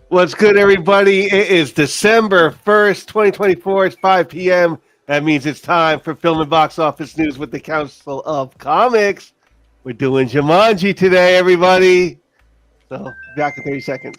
What's good, everybody? It is December 1st, 2024. It's 5 p.m. That means it's time for Film and Box Office News with the Council of Comics. We're doing Jumanji today, everybody. So, back in 30 seconds.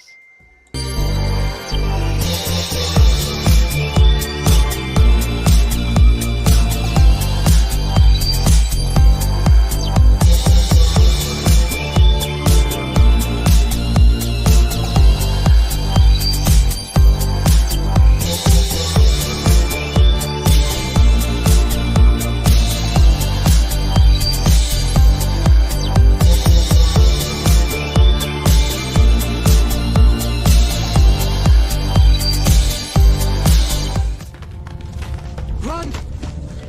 Run!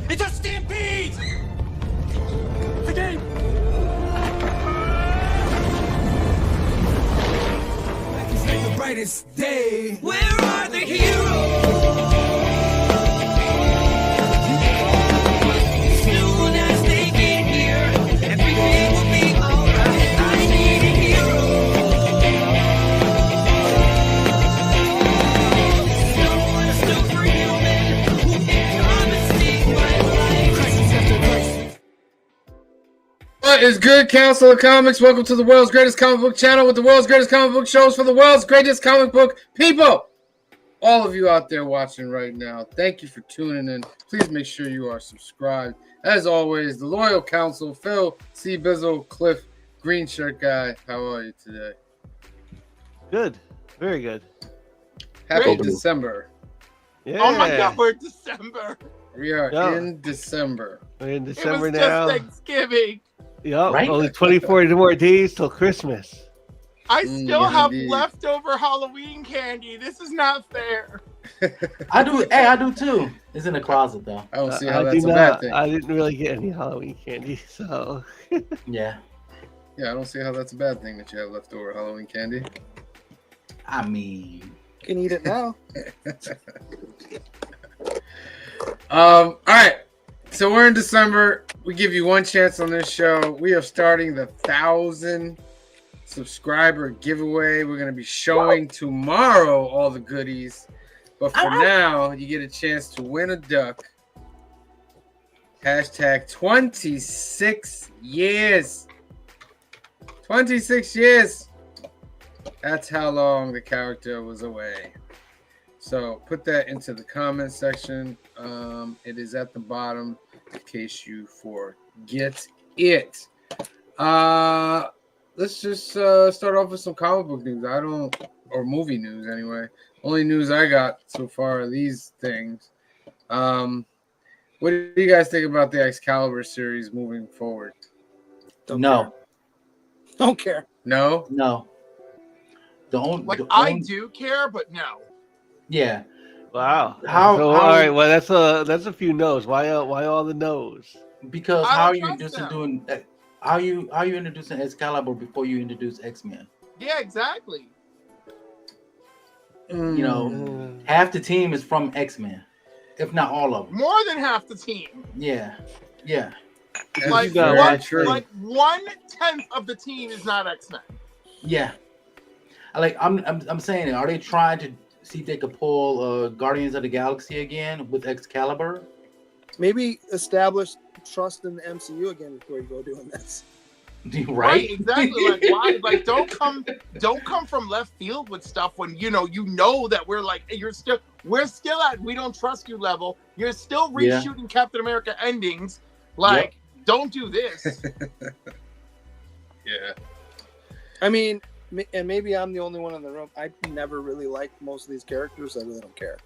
It's a stampede! The game! It's like the brightest day. Where are the heroes? Soon as they get here, everything will be alright. I need a hero. Someone superhuman who can come and save my life. Crisis after crisis. What is good, Council of Comics? Welcome to the world's greatest comic book channel with the world's greatest comic book shows for the world's greatest comic book people. All of you out there watching right now, thank you for tuning in. Please make sure you are subscribed. As always, the loyal council, Phil, C. Bizzle, Cliff, Green Shirt Guy. How are you today? Good. Very good. Happy Great. December. Yeah. Oh my God, we're December. We are Yeah. in December. We're in It December was now. just Thanksgiving. Yep. Right? Only 24 more days till Christmas. I still yeah, have indeed. leftover Halloween candy. This is not fair. I do. Hey, I do too. It's in the closet though. I don't see how I that's do a bad not. thing. I didn't really get any Halloween candy, so. Yeah. Yeah, I don't see how that's a bad thing that you have leftover Halloween candy. I mean, Can eat it now. All right. So we're in December. We give you one chance on this show. We are starting the 1,000 subscriber giveaway. We're going to be showing tomorrow all the goodies. But for now, you get a chance to win a duck. Hashtag 26 years. 26 years. That's how long the character was away. So put that into the comment section. It is at the bottom in case you forget it. Let's just start off with some comic book news. Or movie news anyway. Only news I got so far are these things. What do you guys think about the Excalibur series moving forward? no, Don't care. No? no. The only, Like, the I only- do care, but no. Yeah. Wow. How- So, how- all right. Well, that's a few no's. Why all the no's? Because I how are don't you trust introducing them. how you introducing Excalibur before you introduce X-Men? Yeah, exactly. You know, Mm. half the team is from X-Men, if not all of them. More than half the team. Yeah. Yeah. That's Like, very one, true. like 1/10 of the team is not X-Men. Yeah. I'm saying it. Are they trying to see if they could pull Guardians of the Galaxy again with Excalibur? Maybe establish trust in the MCU again before you go doing this. Right? Exactly. Like, why? Like, don't come from left field with stuff when you know that we're like, we're still at we don't trust you level. You're still Yeah. reshooting Captain America endings. Like, don't do this. Yeah. I mean, and maybe I'm the only one in the room. I never really liked most of these characters. I really don't care.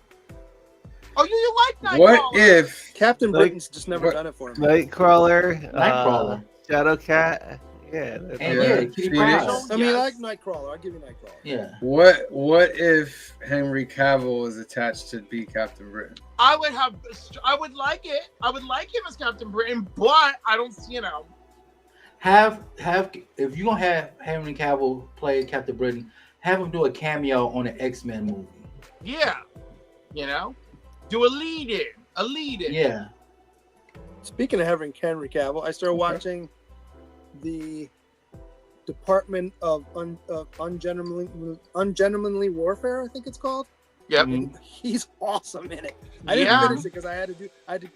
Oh, you like What Nightcrawler? if Captain Like, Britain's just never what- done it for me. Nightcrawler. Nightcrawler. Shadowcat. Yeah. That's And Yeah, yeah, Kitty Phoenix. Pryde. I mean, I Yes. like Nightcrawler. I'll give you Nightcrawler. Yeah. what if Henry Cavill is attached to be Captain Britain? I would like it. I would like him as Captain Britain, but I don't, Have if you're gonna have Henry Cavill play Captain Britain, have him do a cameo on an X-Men movie. yeah, do a lead in. Yeah. Speaking of having Henry Cavill, I started watching the Department of Ungentlemanly Warfare, I think it's called. Yep. Mhm. He's awesome in it. I didn't Yeah. finish it because I had to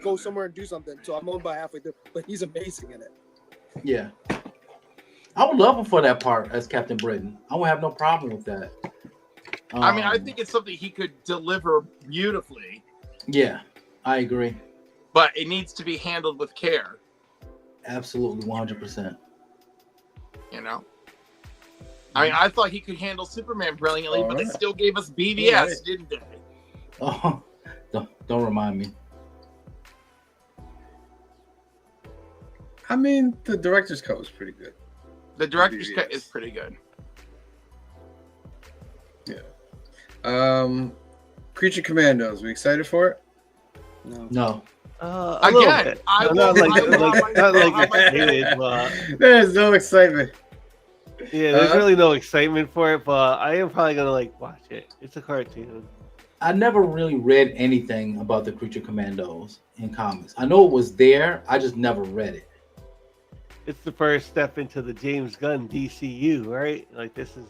go somewhere and do something. So I'm on by halfway through, but he's amazing in it. Yeah. I would love him for that part as Captain Britain. I would have no problem with that. I mean, I think it's something he could deliver beautifully, Yeah, I agree. but it needs to be handled with care. Absolutely, 100%. You know. I mean, I thought he could handle Superman brilliantly, but they Alright. still gave us BVS, Alright. didn't they? Oh, don't remind me. I mean, the director's cut was pretty good. The director's cut BVS. is pretty good. Creature Commandos. We excited for it? No. A little Again, bit. I not will- like, I will- not like I will- excited, but There's no excitement. yeah, there's really no excitement for it. But I am probably gonna like watch it. It's a cartoon. I never really read anything about the Creature Commandos in comics. I know it was there. I just never read it. It's the first step into the James Gunn DCU, right? Like this is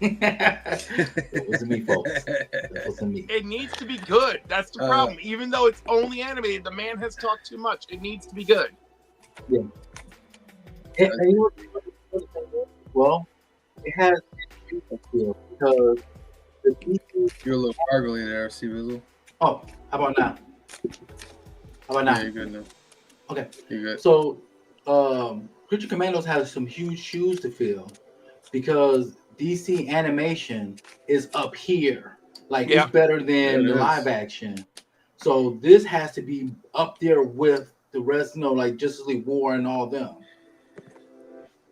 It wasn't me, folks. It wasn't me. It needs to be good. That's the problem. Even though it's only animated, the man has talked too much. It needs to be good. And you know what? Well, it has an appeal because the DC. You're a little gargly there, C Vizzle. Oh, how about now? How about Yeah, now? you're good now. Okay. You're good. So, Creature Commandos has some huge shoes to fill because DC animation is up here. Like, Yeah. it's better Yeah, than it the is. live action. So, this has to be up there with the rest, like Justice League War and all them.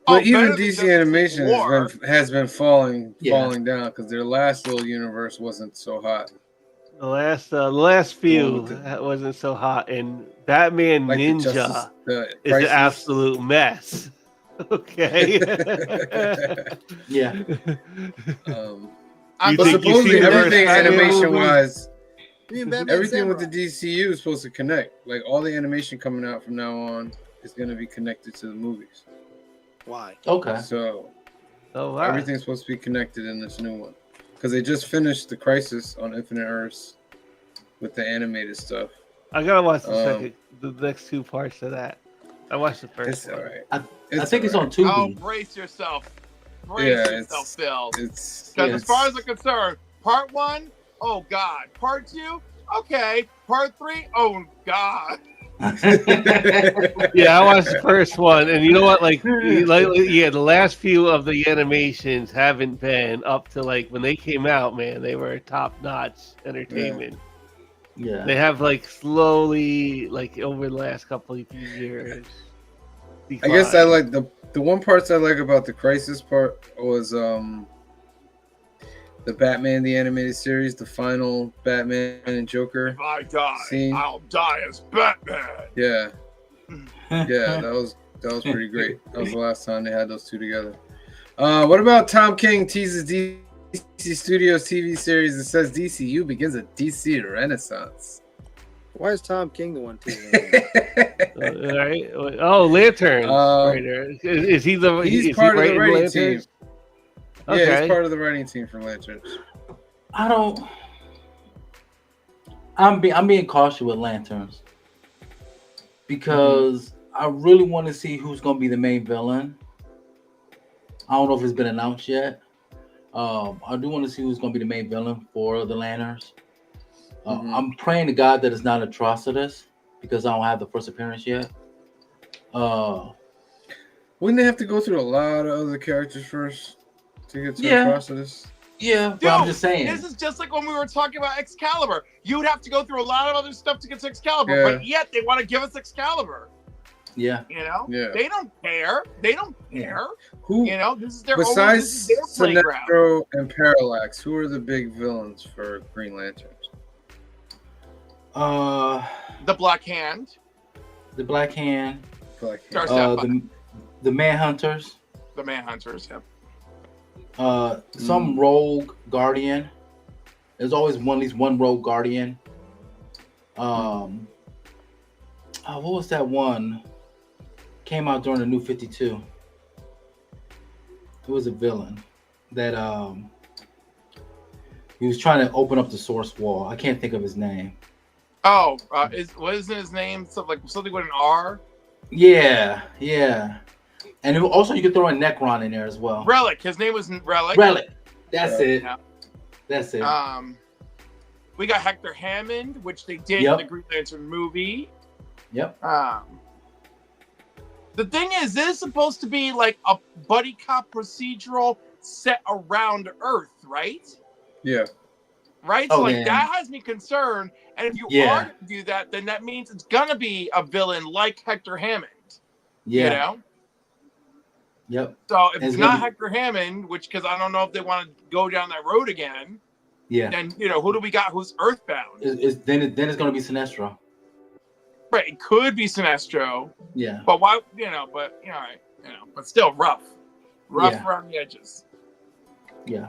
But Oh, even better than DC Justice League animation War. has been falling Yeah. down because their last little universe wasn't so hot. the last few Well, that wasn't so hot, and Batman Like the Ninja the is an Crisis. absolute mess. Okay. Yeah. I'm You But think you supposedly see the everything first Batman animation movie? wise, Me and Batman everything with the Samurai. DCU is supposed to connect. Like all the animation coming out from now on is going to be connected to the movies. Why? Okay. So Oh, wow. everything's supposed to be connected in this new one because they just finished the Crisis on Infinite Earths with the animated stuff. I gotta watch Um, the next two parts of that. I watched the first It's one. all right. I think it's on Oh, Tubi. brace yourself. Brace Yeah, yourself, Phil. It's Because Yeah. as far as I'm concerned, part 1, oh God. Part 2, okay. Part 3, oh God. Yeah, I watched the first one, and you know what? The last few of the animations haven't been up to like when they came out. Man, they were top notch entertainment. Yeah. They have like slowly, like over the last couple of years. I guess I declined. like the one parts I like about the Crisis part was the Batman the animated series, the final Batman and Joker. If I die, Scene. I'll die as Batman. Yeah, yeah, that was pretty great. That was the last time they had those two together. What about Tom King teases DC Studios TV series that says DCU begins a DC Renaissance? Why is Tom King the one teasing? All right. Oh, Lanterns. Right there. Is he the? He's is part he of the writing writing team. Lanterns? Yeah, Okay. he's part of the writing team for Lanterns. I'm being cautious with Lanterns because I really want to see who's going to be the main villain. I don't know if it's been announced yet. I do want to see who's going to be the main villain for the Lanterns. I'm praying to God that it's not Atrocitus because I don't have the first appearance yet. Wouldn't they have to go through a lot of other characters first to get to Yeah. Atrocitus? Yeah, but Dude, I'm just saying. This is just like when we were talking about Excalibur. You would have to go through a lot of other stuff to get to Excalibur, Yeah. but yet they want to give us Excalibur. Yeah. You know? Yeah. They don't care. They don't care. Who You know, this is their besides this is their playground. Sinestro and Parallax? Who are the big villains for Green Lanterns? The Black Hand. The Black Hand. Like, Star Sapphire. The Manhunters. The Manhunters, yeah. Some rogue guardian. There's always at least one rogue guardian. What was that one? came out during the New 52. It was a villain that he was trying to open up the source wall. I can't think of his name. Oh, wasn't his name something with an R? Yeah. And also you could throw a Necron in there as well. Relic. His name was Relic. Relic. That's it. Yeah. That's it. We got Hector Hammond, which they did Yep. in the Green Lantern movie. Yep. The thing is, this is supposed to be like a buddy cop procedural set around Earth, right? Yeah. Right? Oh, So, like, man. that has me concerned. And if you Yeah. are going to do that, then that means it's going to be a villain like Hector Hammond. Yeah. You know? Yep. So, if It's it's gonna not be- Hector Hammond, which, because I don't know if they want to go down that road again, Yeah. then, who do we got who's Earthbound? Then it's gonna be Sinestro. Right, it could be Sinestro, Yeah. but why? But still rough Yeah. around the edges. Yeah.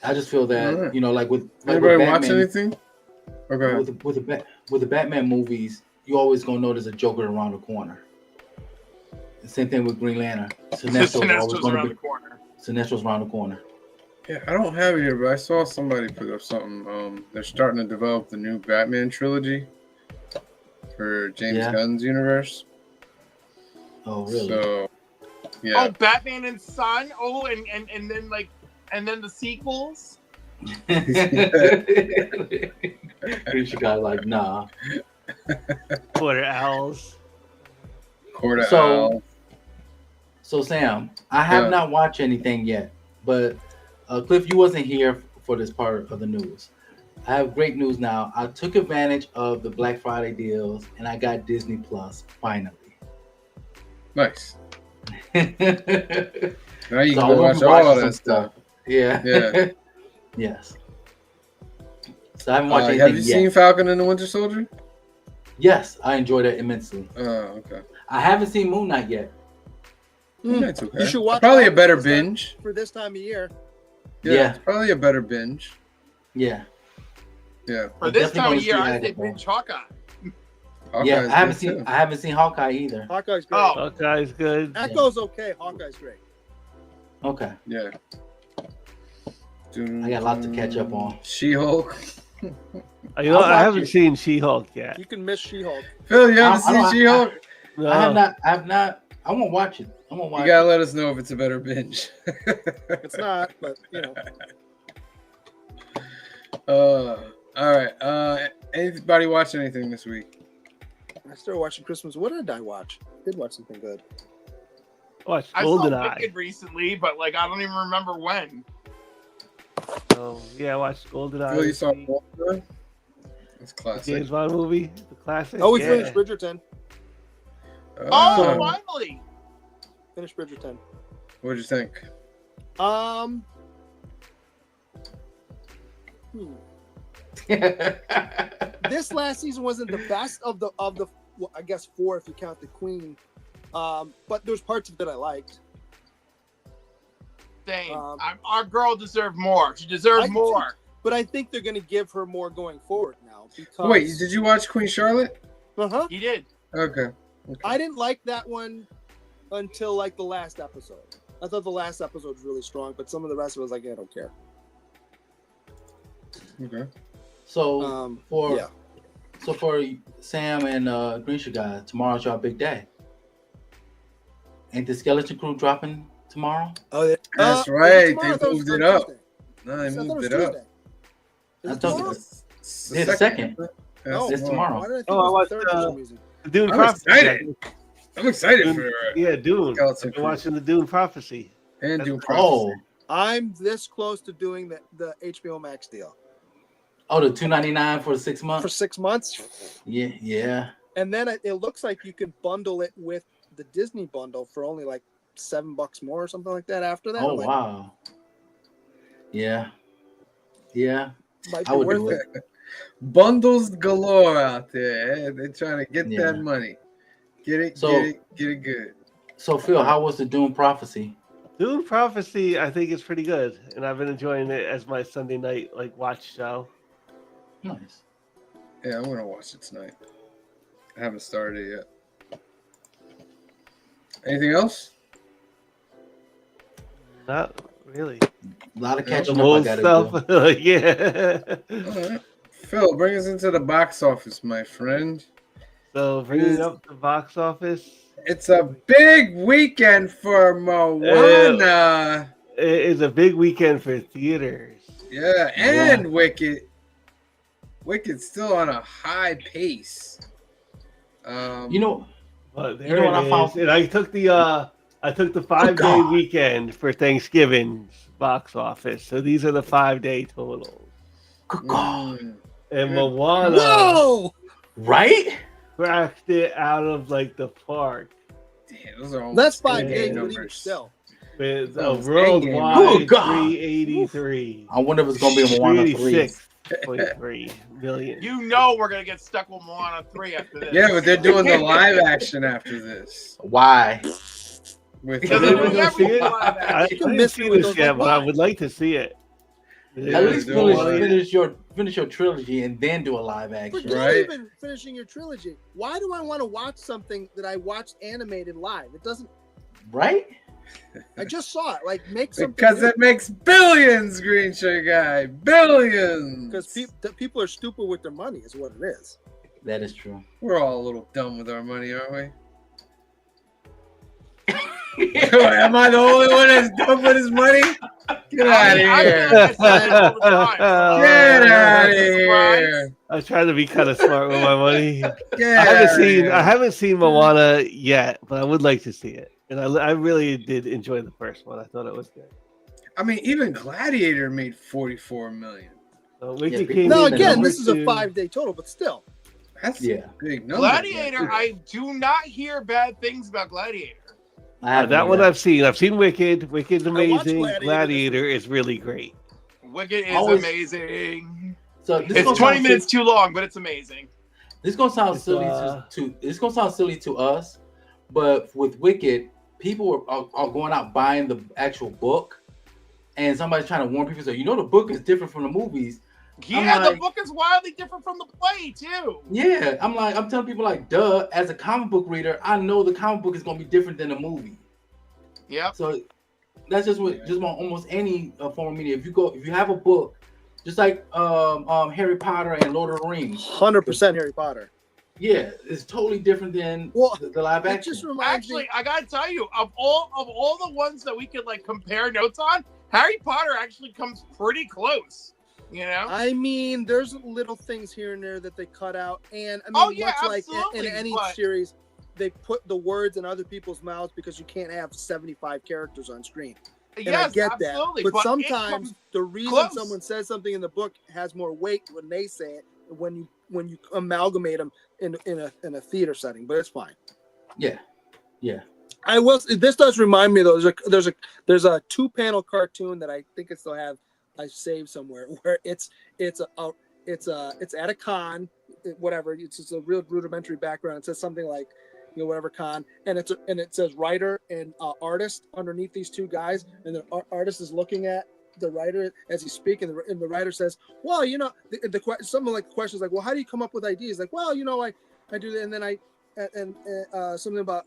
I just feel that Alright. like with Anybody with watch Batman, anything? Okay. with the Batman movies, you always gonna know there's a Joker around the corner. The same thing with Green Lantern. Sinestro's always Sinestro's gonna around be the corner. Sinestro's around the corner. Yeah, I don't have it here, but I saw somebody put up something. They're starting to develop the new Batman trilogy for James Yeah. Gunn's universe. Oh really? So, yeah. Oh, Batman and Son. Oh, and then the sequels. She got like nah. Quarter owls. Court of So- Owls. So Sam, I have Yeah. not watched anything yet, but Cliff, you wasn't here for this part of the news. I have great news now. I took advantage of the Black Friday deals and I got Disney Plus finally. Nice. yeah. Now you So can I will watch be all watching that some stuff. Yeah. Yes. So I haven't watched anything Have you yet. seen Falcon and the Winter Soldier? Yes, I enjoyed it immensely. Oh, okay. I haven't seen Moon Knight yet. That's okay. You should watch Probably a Falcon better this time- binge. for this time of year. Yeah. It's probably a better binge. Yeah. Yeah. For I'm this definitely time gonna of year, see I that say before. binge Hawkeye. Yeah, Hawkeye's I haven't good, seen too. I haven't seen Hawkeye either. Hawkeye's great. Oh. Hawkeye's good. Echo's okay. Hawkeye's great. Okay. Yeah. I got a lot to catch up on. She-Hulk. I I'll watch haven't it. seen She-Hulk yet. You can miss She-Hulk. Phil, you haven't I don't- seen She-Hulk? No. I have not. I won't watch it. I won't watch You gotta it. let us know if it's a better binge. It's not, but All right. Anybody watch anything this week? I started watching Christmas. What did I watch? I did watch something good. Watch I saw GoldenEye. Wicked recently, but I don't even remember when. Oh, yeah, I watched GoldenEye. Phil, you saw Walter? That's the classic. James Bond movie, the classic. Oh, we yeah. finished Bridgerton. Oh, finally! Finished Bridgerton. What'd you think? This last season wasn't the best of the well, I guess 4 if you count the Queen. But there's parts of it I liked. Same. Um, Our girl deserved more. She deserved I do. more. But I think they're going to give her more going forward now because. Wait, did you watch Queen Charlotte? Uh-huh. He did. Okay. I didn't like that one until like the last episode. I thought the last episode was really strong, but some of the rest of it was like, I don't care. Okay. So for yeah. so for Sam and Green Sugar, tomorrow's your big day. Ain't the Skeleton Crew dropping tomorrow? Oh, yeah. That's was it right. tomorrow? I They thought it was moved on it up. Tuesday. No, I they thought it moved was it up. Tuesday. Is I it thought tomorrow? It's the second. Oh, It's tomorrow. Why did I think Oh, I it was watched, the third for some reason? The Dune I'm Prophecy. excited. I'm excited Dune, for yeah, Dune. Skeleton I've been Crew. watching the Dune Prophecy. and Doom Oh, Prophecy. I'm this close to doing the HBO Max deal oh, the $2.99 for 6 for months. 6 months, Yeah. and then it looks like you can bundle it with the Disney bundle for only like $7 more or something like that. After that, Oh I'm like, wow. Yeah. might I be would worth do it. it. Bundles galore out there. Eh? They're trying to get Yeah. that money. Get it, So- get it good. So Phil, how was the Doom Prophecy? Dune Prophecy, I think is pretty good, and I've been enjoying it as my Sunday night watch show. Nice. Yeah, I'm gonna watch it tonight. I haven't started it yet. Anything else? Not really. A lot of Yeah, catching The up I old gotta stuff. do. Yeah. All right. Phil, bring us into the box office, my friend. So bringing up the box office. It's a big weekend for Moana. It is a big weekend for theaters. Yeah, and Wicked. Wicked's still on a high pace. You know, But there You know what I it found- is. And I took the 5-day God. weekend for Thanksgiving's box office. So these are the 5-day totals. good God. mm, And Good. Moana Whoa! Right? cracked it out of like the park damn, those are almost That's 5 Yeah. days, but numbers. even still. with a Almost worldwide Good God. 383. I wonder if it's gonna be a Moana 3. 386.3 million. You know we're gonna get stuck with Moana 3 after this. Yeah, but they're doing the live action after this. Why? With Because Did they're we doing go see it? everything live I action. didn't miss see me with this those, yet, like, but I why? would like to see it. Yeah, At least they're doing finish live. your trilogy and then do a live action. Forget Right. even finishing your trilogy. Why do I want to watch something that I watched animated live? It doesn't. Right? I just saw it. Like, make something. Because it makes billions, Green Shirt Guy. Billions. Because people are stupid with their money, is what it is. That is true. We're all a little dumb with our money, aren't we? Am I the only one that's dumb with his money? Get out of I here. feel like I say it all the time. Get out of Surprise. here. I was trying to be kind of smart with my money. Get I haven't outta seen here. I haven't seen Moana yet, but I would like to see it. And I really did enjoy the first one. I thought it was good. I mean, even Gladiator made 44 million. So Wicked Yeah, came Now, in again, number this is a 2. 5-day total, but still. That's Yeah. a big number. Gladiator, I do not hear bad things about Gladiator. I haven't That one either. I've seen. I've seen Wicked. Wicked's watched amazing. Gladiator. Gladiator is really great. Wicked is Always- amazing. So this It's gonna 20 sound minutes too long, but it's amazing. This gonna sound It's, silly it's gonna sound silly to us, but with Wicked, people are going out buying the actual book, and somebody's trying to warn people. So the book is different from the movies. Yeah, like- the book is wildly different from the play too. Yeah, I'm telling people like, duh. As a comic book reader, I know the comic book is gonna be different than the movie. Yep. So that's just what almost any form of media. If you have a book, just like Harry Potter and Lord of the Rings, 100% Harry Potter. yeah, it's totally different than Well, the live It action. just reminds Actually, me. I gotta tell you, of all the ones that we could like compare notes on, Harry Potter actually comes pretty close. You know? I mean, there's little things here and there that they cut out, and I mean, Oh, yeah, much like absolutely, in any but- series, they put the words in other people's mouths because you can't have 75 characters on screen. And I Yes, get absolutely. that, but it sometimes comes the reason close. someone says something in the book has more weight when they say it when you amalgamate them in a theater setting. But it's fine. Yeah. I will. This does remind me though. There's a 2-panel cartoon that I think I still have. I saved somewhere where it's at a con, whatever. It's just a real rudimentary background. It says something like, whatever con, and it says writer and artist underneath these two guys, and the artist is looking at the writer as he's speaking, and the writer says, well, something like the question is like, well, how do you come up with ideas? Like, well, I do that, and then something about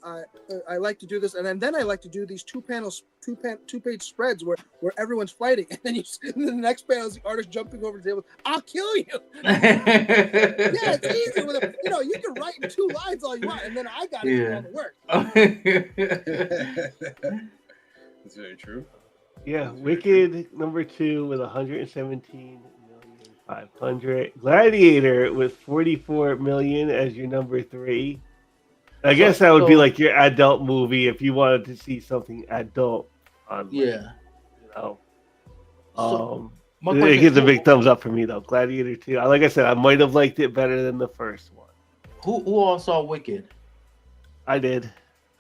I like to do this, and then I like to do these two-page spreads where everyone's fighting, and then and the next panel is the artist jumping over the table. I'll kill you. Yeah, it's easy with you can write in 2 lines all you want, and then I got to do all the work. That's very true. Yeah, Wicked number 2 with 117,500,000. Gladiator with 44 million as your number 3. I guess that would be like your adult movie if you wanted to see something adult on. Yeah. My It question gives is, a big thumbs up for me though. Gladiator 2. Like I said, I might have liked it better than the first one. who all saw Wicked? I did.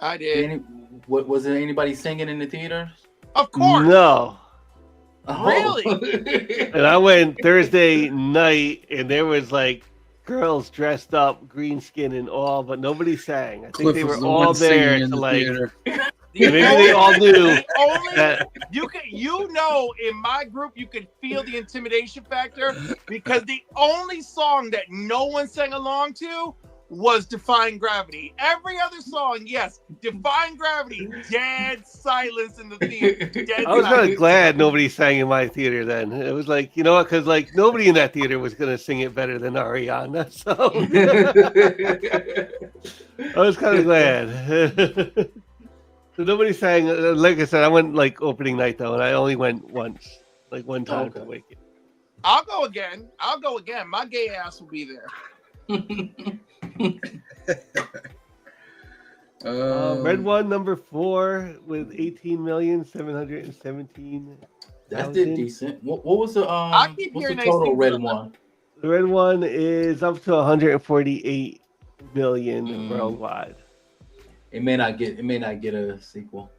I did. Was there anybody singing in the theaters? Of course. No. Oh. Really? And I went Thursday night, and there was like girls dressed up, green skin and all, but nobody sang. I think they were all there to like. Maybe they all knew that. In my group, you could feel the intimidation factor because the only song that no one sang along to was Defying Gravity. Every other song, yes, Defying Gravity, dead silence in the theater. Dead I was kind of silence. glad nobody sang in my theater then. It was like, you know what? Because like nobody in that theater was gonna sing it better than Ariana. So I was kind of glad. So nobody sang. Like I said, I went like opening night though, and I only went once, like one time to wake it. I'll go again. My gay ass will be there. Red One number 4 with 18,717,000. That did decent. What was the I keep what's the hearing they total sing red good. one? The Red One is up to 148 million worldwide. It may not get a sequel.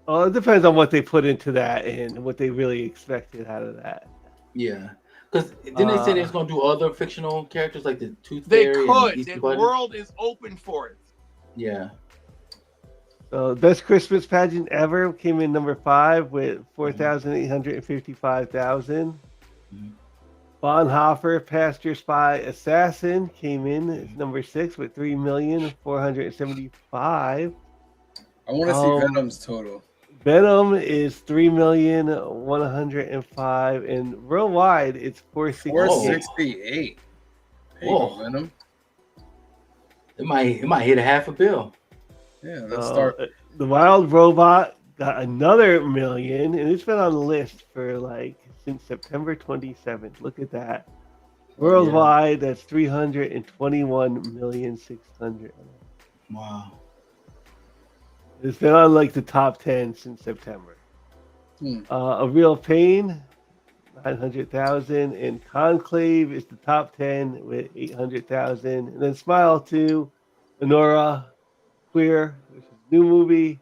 Well, it depends on what they put into that and what they really expected out of that. Yeah. Because didn't they say they was gonna do other fictional characters like the Tooth They Fairy? could. And Easter The Bunny? world is open for it. Yeah. So best Christmas pageant ever came in number 5 with 4,855,000. Mhm. Bonhoeffer, Pastor Spy Assassin came in as number 6 with 3,475,000. I want to see Venom's total. Venom is 3,105,000, and worldwide it's 468. 468. There you go, Whoa. Venom. It might hit a half a bill. Yeah, let's start. The Wild Robot got another million, and it's been on the list for like since September 27th. Look at that. Worldwide, that's 321,600,000. Wow. It's been on like the top 10 since September. A Real Pain, 900,000, and Conclave is the top 10 with 800,000. And then Smile 2, Honora, Queer, which is a new movie.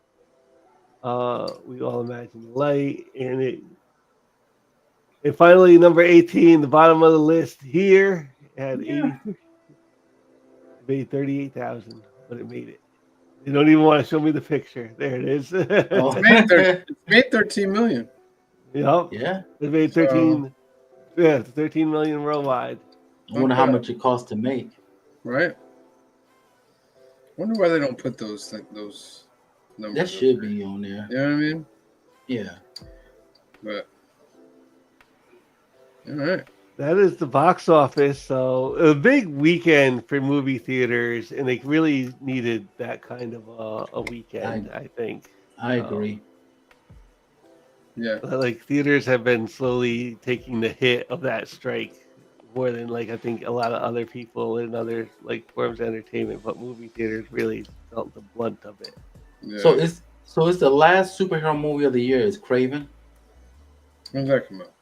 We All Imagine the Light, and finally number 18, the bottom of the list here had 38,000, but it made it. They don't even want to show me the picture. There it is. Oh. It's made 13 million. Yep. Yeah. It made 13. Yeah, 13 million worldwide. I wonder how much it costs to make. Right. Wonder why they don't put those numbers. That should be on there. You know what I mean? Yeah. But all right. That is the box office. So a big weekend for movie theaters, and they really needed that kind of a weekend, I think. I agree. Yeah. Like theaters have been slowly taking the hit of that strike more than like I think a lot of other people in other like forms of entertainment, but movie theaters really felt the blunt of it. Yeah. So it's the last superhero movie of the year is Craven. When's that come out?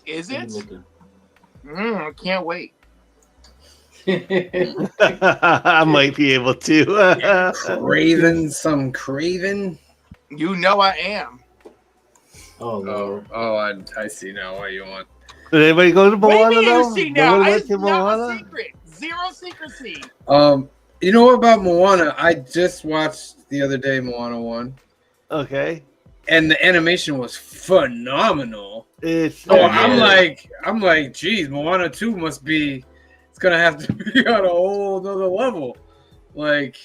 Is it? I can't wait. I might be able to. Craven. You know I am. Oh Lord. I see now why you want. Did anybody go to What do Moana you mean though? you see No now? one went It's to not a Moana? secret. Zero secrecy. You know what about Moana? I just watched the other day Moana 1. Okay. And the animation was phenomenal. It's I'm like, geez, Moana 2 must be, it's gonna have to be on a whole other level. Like,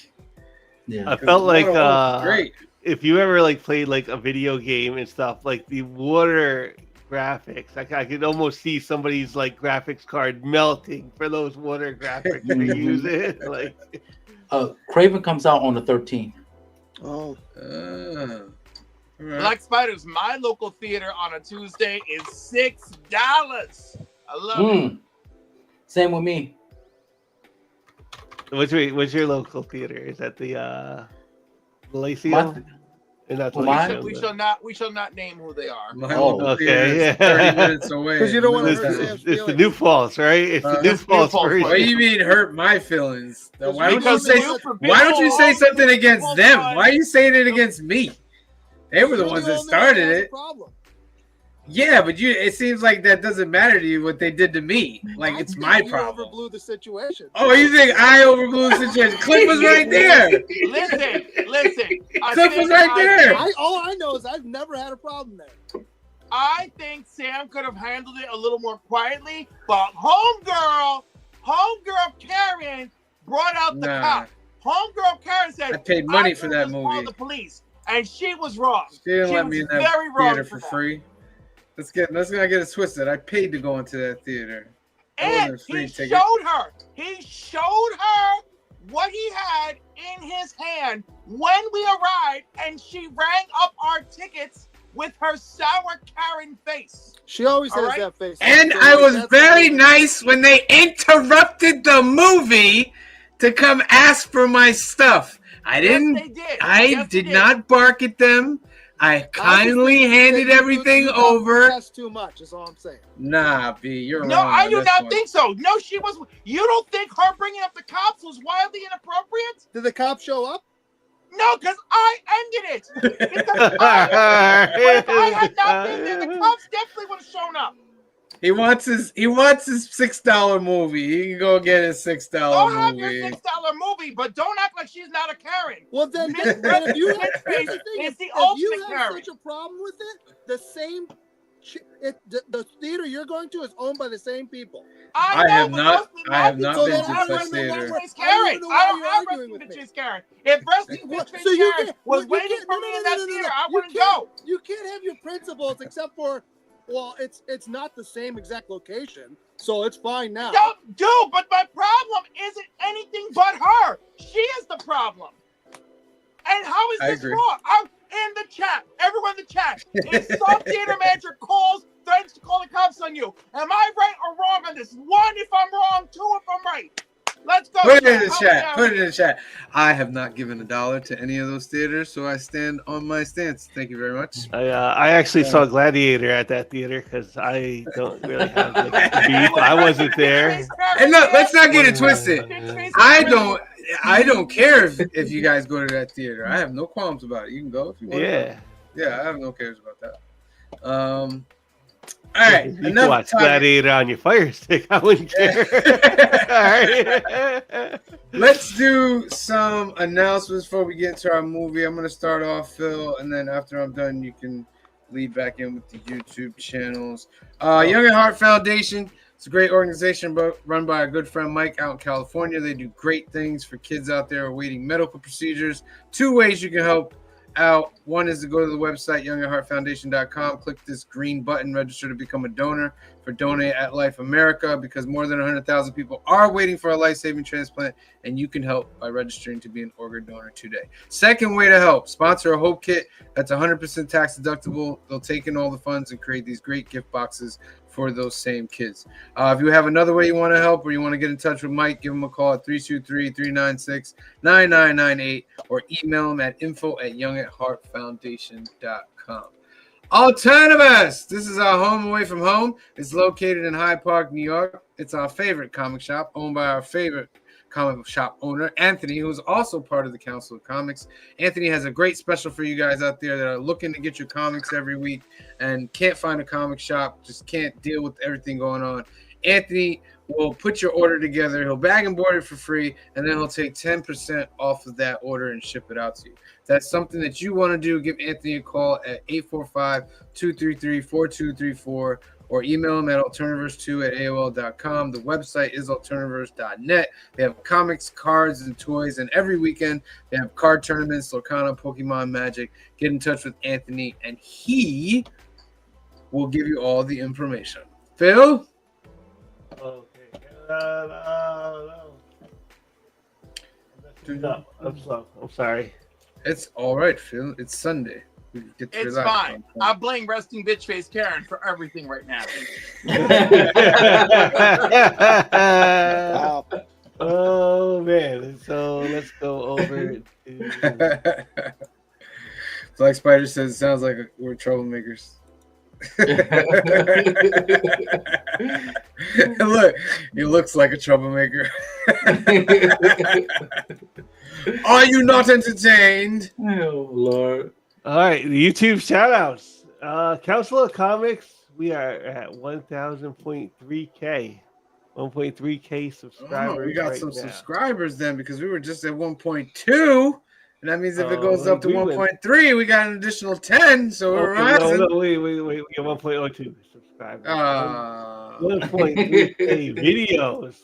Yeah. I felt like Moana 1 was great. if you ever like played like a video game and stuff, like the water graphics, I could almost see somebody's like graphics card melting for those water graphics they use it. Like, Craven comes out on the 13th. Oh, All right. Black Spiders, my local theater on a Tuesday is $6. I love it. Same with me. what's your local theater? Is that the Lyceum? And that's Mine- We shall not name who they are. My Oh, local okay, theater is yeah. 30 minutes away. 'Cause you don't wanna It's, hurt the- Sam's it's the feelings. New Falls, right? It's the New New Falls Falls, version. What do you mean hurt my feelings? Why don't you Because say? you forbid Why don't you say all something against people them? on- Why are you saying it against me? They were the You're ones the that only one started has a it. problem. Yeah, but it seems like that doesn't matter to you what they did to me. Like I it's think my you problem. overblew the situation. Oh, you think I overblew the situation? Cliff was right there. Listen. Cliff was right there. All I know is I've never had a problem there. I think Sam could have handled it a little more quietly, but homegirl Homegirl Karen brought out the Nah. cop. Homegirl Karen said, I paid money for could've that just movie. called the police, and she was wrong. She didn't She let was me in that very wrong theater for that. free. Let's not get it twisted. I paid to go into that theater. That And wasn't a free he ticket. showed her what he had in his hand when we arrived, and she rang up our tickets with her sour Karen face. She always All has right. that face. And So, I like, was that's very how- nice when they interrupted the movie to come ask for my stuff. I didn't. Yes, they did. I Yes, they did not bark at them. I I just kindly think handed that you- everything you over. protest too much. Is all I'm saying. Nah, B, you're No, wrong. I on do this not one. think so. No, she was. You don't think her bringing up the cops was wildly inappropriate? Did the cop show up? No, because I ended it. Because if I had not been there, the cops definitely would have shown up. He wants his $6 movie. He can go get his $6 Go have your movie. $6 movie, but don't act like she's not a Karen. Well, then, Miss then if you Miss here's the Face thing, is the if ultimate you have Karen. such a problem with it, the theater you're going to is owned by the same people. I have not been So to then I such don't theater. know why- Bitch I don't Karen. know I why don't you're have arguing resting with me. bitches Karen. If resting What- bitch so you Karen can't- was you waiting can't- for me in that theater, I You wouldn't can't- go. You can't have your principles except for, well, it's not the same exact location, so it's fine now. Don't do, but my problem isn't anything but her. She is the problem. And how is I this agree. wrong? I'm in the chat. Everyone in the chat. If some theater manager calls, threatens to call the cops on you, am I right or wrong on this? One, if I'm wrong. Two, if I'm right. Let's go. Put it in the Help me chat. out Put it here. in the chat. I have not given $1 to any of those theaters, so I stand on my stance. Thank you very much. I actually saw Gladiator at that theater because I don't really have like, beef. I wasn't there. And no, let's not get it twisted. Bitch-face I Karen. don't care if you guys go to that theater. I have no qualms about it. You can go if you want. Yeah. Yeah, I have no cares about that. All right, You can enough watch talking. Gladiator on your Fire Stick. I wouldn't care. All right. Let's do some announcements before we get into our movie. I'm going to start off, Phil, and then after I'm done, you can lead back in with the YouTube channels. Young at Heart Foundation. It's a great organization run by our good friend Mike out in California. They do great things for kids out there awaiting medical procedures. 2 ways you can help out. One is to go to the website youngatheartfoundation.com, click this green button, register to become a donor for Donate at Life America, because more than 100,000 people are waiting for a life-saving transplant, and you can help by registering to be an organ donor today. Second way to help, sponsor a Hope Kit that's 100% tax deductible. They'll take in all the funds and create these great gift boxes for those same kids. If you have another way you want to help or you want to get in touch with Mike, give him a call at 323-396-9998 or email him at info@youngatheartfoundation.com. Alternativist. This is our home away from home. It's located in Hyde Park, New York. It's our favorite comic shop owned by our favorite comic shop owner, Anthony, who is also part of the Council of Comics. Anthony has a great special for you guys out there that are looking to get your comics every week and can't find a comic shop, just can't deal with everything going on. Anthony will put your order together. He'll bag and board it for free, and then he'll take 10% off of that order and ship it out to you. If that's something that you want to do, give Anthony a call at 845-233-4234 or email him at alternativers2@aol.com. The website is alternativers.net. They have comics, cards, and toys, and every weekend they have card tournaments, Lorcana, Pokemon, Magic. Get in touch with Anthony, and he will give you all the information. Phil? Okay. No, I'm slow. I'm sorry. It's all right, Phil. It's Sunday. We get to It's relax. fine. I blame resting bitch face Karen for everything right now. Wow. Oh man. So let's go over to Black Spider says it sounds like we're troublemakers. Look, he looks like a troublemaker. Are you not entertained? Oh Lord. all right, the YouTube shout outs. Council of Comics, we are at 1,000.3K. 1.3K subscribers. Oh, we got right some now. subscribers then, because we were just at 1.2. And that means if it goes up to we went- 1.3, we got an additional 10. So we're rising. No, wait. We got 1.02 subscribers. 1.3K videos.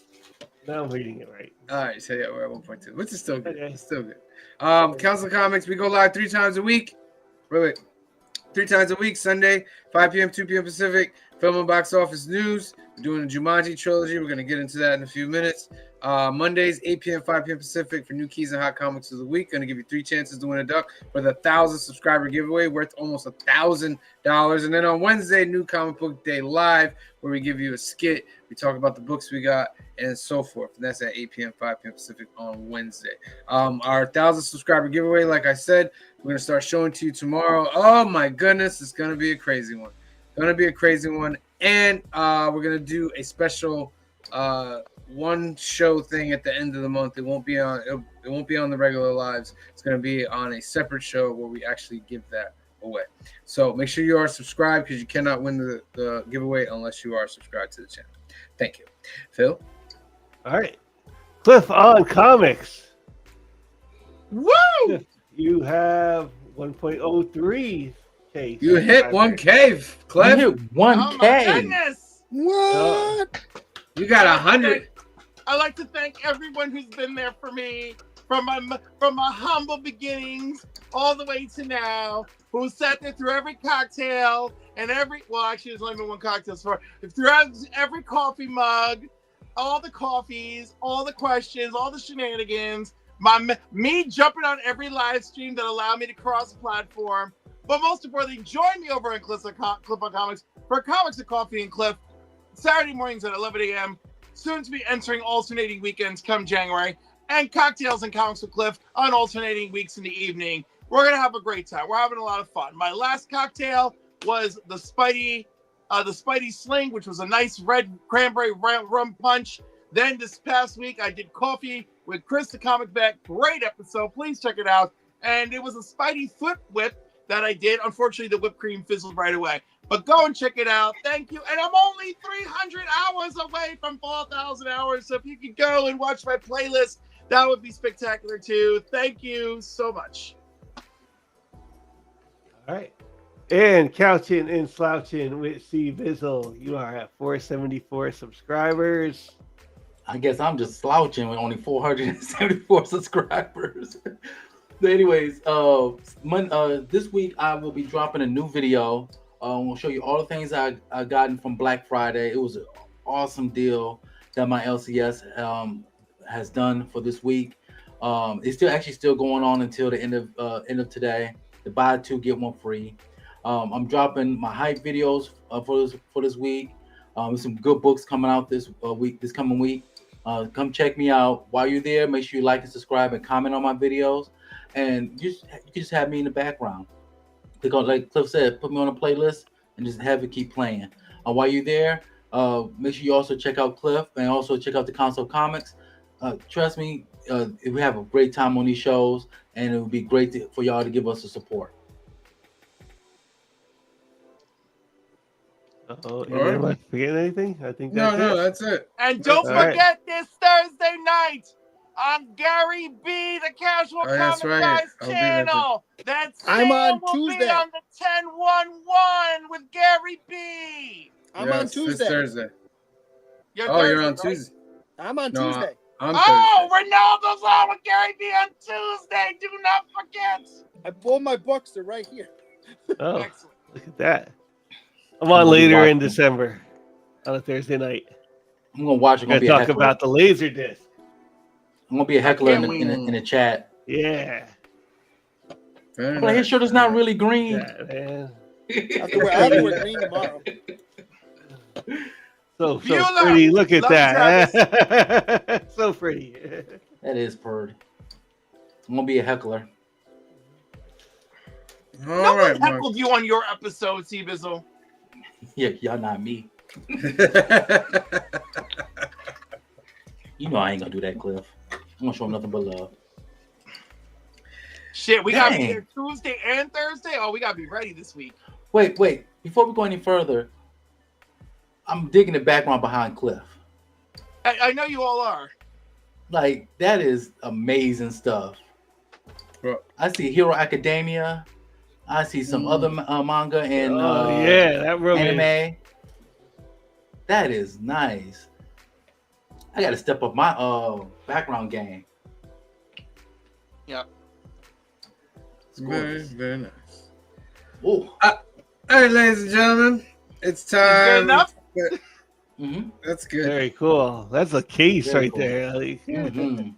Now I'm reading it right. All right, so yeah, we're at 1.2, which is still good. Okay. It's still good. Council Comics, we go live 3 times a week. Wait. 3 times a week, Sunday, 5 p.m., 2 p.m. Pacific. Film and box office news. We're doing the Jumanji trilogy. We're going to get into that in a few minutes. Mondays, 8 p.m., 5 p.m. Pacific for new keys and hot comics of the week. Going to give you 3 chances to win a duck for the 1,000 subscriber giveaway worth almost $1,000. And then on Wednesday, new comic book day live, where we give you a skit. We talk about the books we got and so forth. And that's at 8 p.m., 5 p.m. Pacific on Wednesday. Our 1,000 subscriber giveaway, like I said, we're going to start showing to you tomorrow. Oh, my goodness. It's going to be a crazy one. And we're going to do a special one show thing at the end of the month. It won't be on the regular lives. It's going to be on a separate show where we actually give that away. So make sure you are subscribed, because you cannot win the giveaway unless you are subscribed to the channel. Thank you. Phil? All right. Cliff on comics. Woo! You have 1.03 K. You hit 1K, Cliff. You hit Oh my 1K. goodness! What? You got 100. I'd like to thank everyone who's been there for me from my humble beginnings all the way to now, who sat there through every cocktail and actually there's only been one cocktail so far, throughout every coffee mug, all the coffees, all the questions, all the shenanigans, me jumping on every live stream that allowed me to cross the platform. But most importantly, join me over at Cliff on Comics for Comics and Coffee and Cliff, Saturday mornings at 11 a.m., soon to be entering alternating weekends come January, and Cocktails and Comics with Cliff on alternating weeks in the evening. We're going to have a great time. We're having a lot of fun. My last cocktail was the Spidey Sling, which was a nice red cranberry rum punch. Then this past week, I did coffee with Chris the Comic Vet. Great episode. Please check it out. And it was a Spidey foot whip that I did. Unfortunately, the whipped cream fizzled right away. But go and check it out. Thank you. And I'm only 300 hours away from 4,000 hours. So if you could go and watch my playlist, that would be spectacular too. Thank you so much. All right. And Couching and Slouching with C Bizzle. You are at 474 subscribers. I guess I'm just slouching with only 474 subscribers. But anyways, this week I will be dropping a new video. We'll show you all the things I gotten from Black Friday. It was an awesome deal that my LCS has done for this week. It's still going on until the end of today. The buy 2 get 1 free. I'm dropping my hype videos for this week. With some good books coming out this coming week. Come check me out. While you're there, make sure you like and subscribe and comment on my videos. And you can just have me in the background. Because like Cliff said, put me on a playlist and just have it keep playing. While you're there, make sure you also check out Cliff and also check out the Console Comics. Trust me, we have a great time on these shows, and it would be great for y'all to give us the support. Oh, am I forgetting anything? I think that's No, it. that's it. And don't All right. forget this Thursday night on Gary B, the Casual that's Comic right. Guys I'll be right channel. That's I'm on will Tuesday. be on the 1011 with Gary B. I'm on This Tuesday. Thursday. You're You're on Thursday, right? Tuesday. I'm on No, Tuesday. I'm Oh, Thursday. Ronaldo's on with Gary B on Tuesday. Do not forget. I pulled my books. They're right here. Oh, Excellent. look at that. I'm on I'm gonna be later in watching. December on a Thursday night. I'm gonna watch. I'm We're gonna be going a to talk heckler. about the laser disc. I'm gonna be a heckler in can't in the chat. Yeah. Very But his nice. shirt is not really green. Yeah, man. I have to wear green tomorrow. So Beulah, pretty. Look at love that. So pretty. That is purdy. I'm gonna be a heckler. All No right, one Mark. heckled you on your episode, T-Bizzle. Yeah, y'all not me. You know I ain't gonna do that, Cliff. I'm gonna show him nothing but love. Shit, we got to be Dang. here Tuesday and Thursday. Oh, we got to be ready this week. Wait. Before we go any further, I'm digging the background behind Cliff. I know you all are. Like, that is amazing stuff. Bro. I see Hero Academia. I see some other manga and yeah, that room is. anime. That is nice. I got to step up my background game. Yep. It's Very, gorgeous. very nice. Ooh. All right, ladies and gentlemen, it's Is good time. enough? Mm-hmm. That's good. Very cool. That's a case Very right cool. there. Like, Mm-hmm.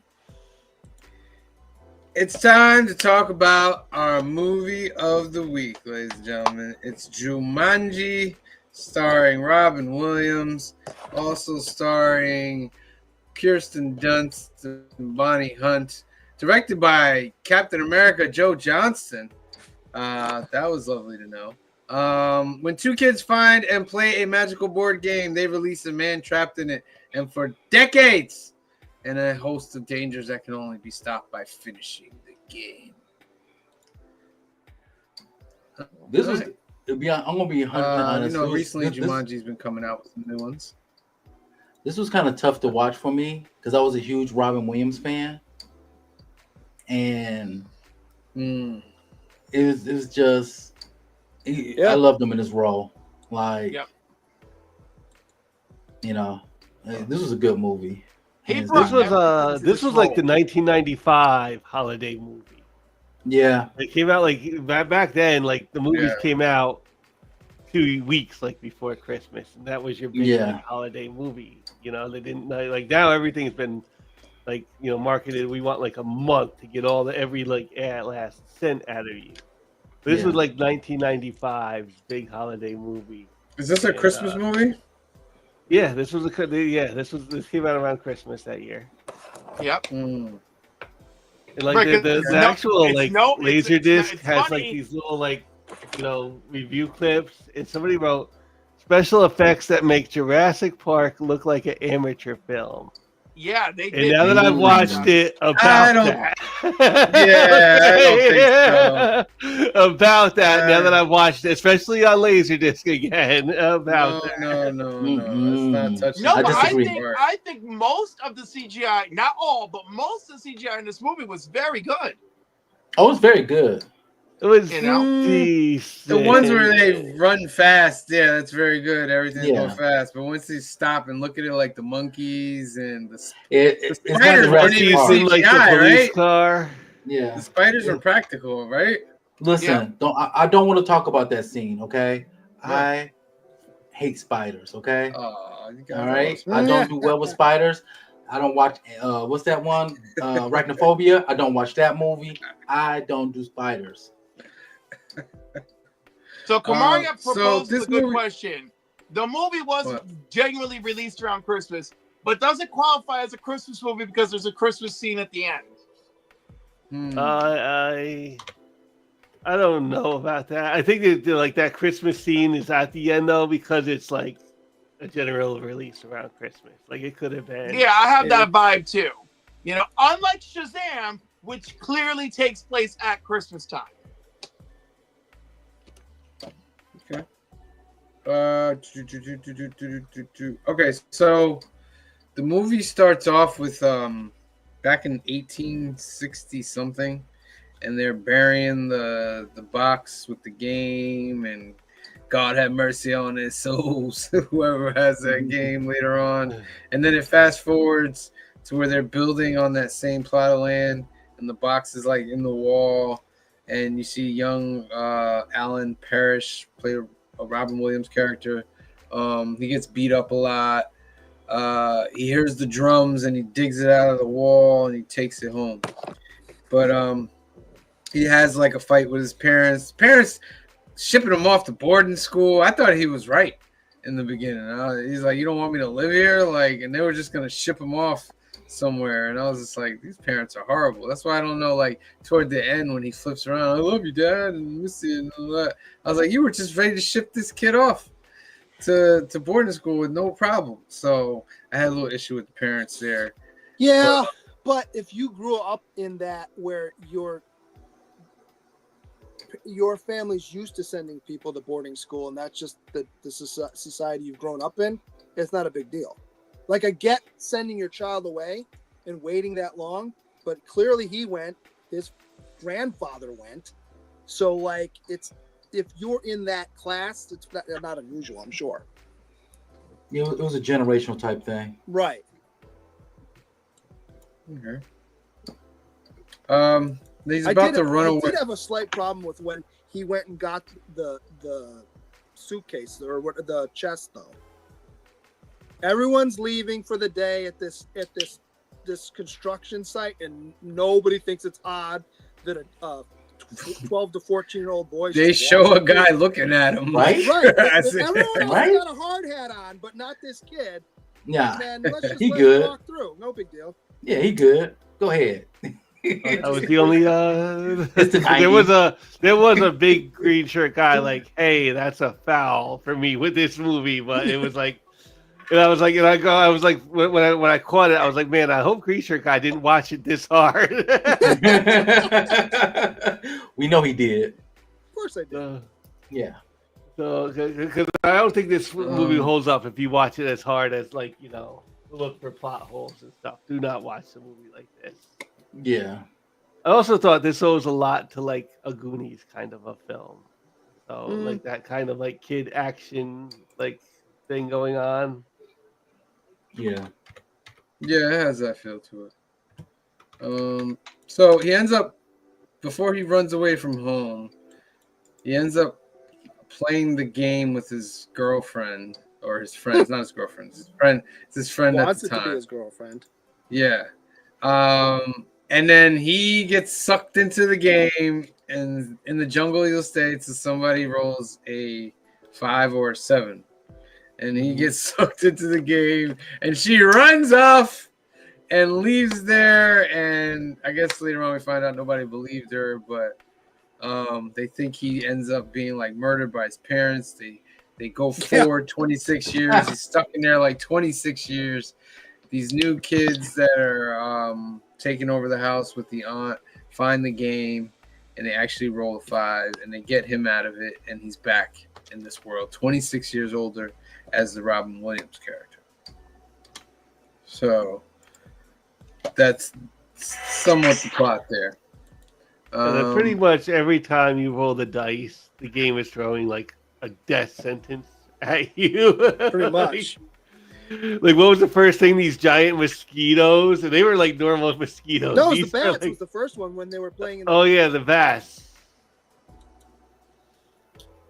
It's time to talk about our movie of the week, ladies and gentlemen. It's Jumanji, starring Robin Williams, also starring Kirsten Dunst and Bonnie Hunt, directed by Captain America Joe Johnston. That was lovely to know. When two kids find and play a magical board game, they release a man trapped in it, and for decades, and a host of dangers that can only be stopped by finishing the game. This was. I'm gonna be 100% honest. Recently this, Jumanji's been coming out with some new ones. this was kind of tough to watch for me because I was a huge Robin Williams fan, and it was just. I loved him in his role. Like, Yep. This was a good movie. He Hands brought down. this was like the 1995 holiday movie. Yeah. It came out like back then. Like the movies Yeah. came out 2 weeks like before Christmas, and that was your big like, holiday movie. They didn't like now everything's been like marketed. We want like a month to get every like last cent out of you. This was like 1995's big holiday movie. Is this a Christmas movie? Yeah, this came out around Christmas that year. Yep. And like Right, the it's actual it's like no- it's- laser it's- disc it's has funny. like these little like review clips, and somebody wrote special effects that make Jurassic Park look like an amateur film. Yeah, they And did. now that I've watched it, I about don't- that. I don't think so. About that, now that I've watched it, especially on Laserdisc again. About that. No. That's not touching. No, I but I disagree. think most of the CGI, not all, but most of the CGI in this movie was very good. Oh, it's very good. It was the ones where they run fast, yeah, that's very good. Everything's going fast. But once they stop and look at it like the monkeys and It's not spiders the weren't rest even part. CGI, like the police right? car. Yeah. The spiders are practical, right? Listen, I don't want to talk about that scene, okay? Yeah. I hate spiders, okay? Oh, you guys All right. are- I don't do well with spiders. I don't watch what's that one? Arachnophobia. I don't watch that movie. I don't do spiders. So Kamaria so proposed this a good movie- question. The movie was What? genuinely released around Christmas, but does it qualify as a Christmas movie because there's a Christmas scene at the end? I don't know about that. I think that like that Christmas scene is at the end though because it's like a general release around Christmas. Like it could have been. Yeah, I have that vibe too. Unlike Shazam, which clearly takes place at Christmas time. Okay. Okay, so the movie starts off with back in 1860 something, and they're burying the box with the game, and God have mercy on his souls, whoever has that game later on. And then it fast forwards to where they're building on that same plot of land, and the box is like in the wall, and you see young Alan Parrish play a Robin Williams character. He gets beat up a lot. He hears the drums and he digs it out of the wall and he takes it home. But he has like a fight with his parents. Parents shipping him off to boarding school. I thought he was right in the beginning. He's like, "You don't want me to live here?" And they were just gonna ship him off somewhere. And I was just like, these parents are horrible. That's why I don't know. Like toward the end when he flips around, "I love you, Dad," and Missy and all that. I was like, you were just ready to ship this kid off to boarding school with no problem. So I had a little issue with the parents there. Yeah, but if you grew up in that where your family's used to sending people to boarding school and that's just the society you've grown up in, it's not a big deal. Like I get sending your child away and waiting that long, but clearly he went, his grandfather went. So like if you're in that class, it's not unusual, I'm sure. It was a generational type thing. Right. Okay. He's about to run I away. did have a slight problem with when he went and got the suitcase or what the chest though. Everyone's leaving for the day at this construction site, and nobody thinks it's odd that a 12 to 14-year-old boy. They show a guy looking at him. Right? Right. That's it. Everyone else Right? got a hard hat on, but not this kid. Yeah. And then let's just He let good. him walk through. No big deal. Yeah, he good. Go ahead. That was the only. It's the there was a big green shirt guy like, hey, that's a foul for me with this movie, but it was like. And I was like, when I caught it, I was like, man, I hope green shirt guy didn't watch it this hard. We know he did. Of course I did. Yeah. So, because I don't think this movie holds up if you watch it as hard as look for plot holes and stuff. Do not watch a movie like this. Yeah. I also thought this owes a lot to like a Goonies kind of a film. So like that kind of like kid action like thing going on. Yeah. Yeah, it has that feel to it. So he ends up, before he runs away from home, he ends up playing the game with his girlfriend or his friend. It's not his girlfriend. It's his friend. It's his friend at Wants the it to be time. his girlfriend. Yeah. And then he gets sucked into the game, and in the jungle he'll stay till somebody rolls a 5 or a 7. And he gets sucked into the game, and she runs off and leaves there. And I guess later on we find out nobody believed her, but they think he ends up being like murdered by his parents. They go forward 26 years. He's stuck in there like 26 years. These new kids that are taking over the house with the aunt find the game, and they actually roll a 5, and they get him out of it, and he's back in this world, 26 years older, as the Robin Williams character. So that's somewhat the plot there. And then pretty much every time you roll the dice, the game is throwing like a death sentence at you. Pretty much. Like what was the first thing? These giant mosquitoes, and they were like normal mosquitoes. No, it was These the were, bats. like- Was the first one when they were playing in. Oh yeah, the vast.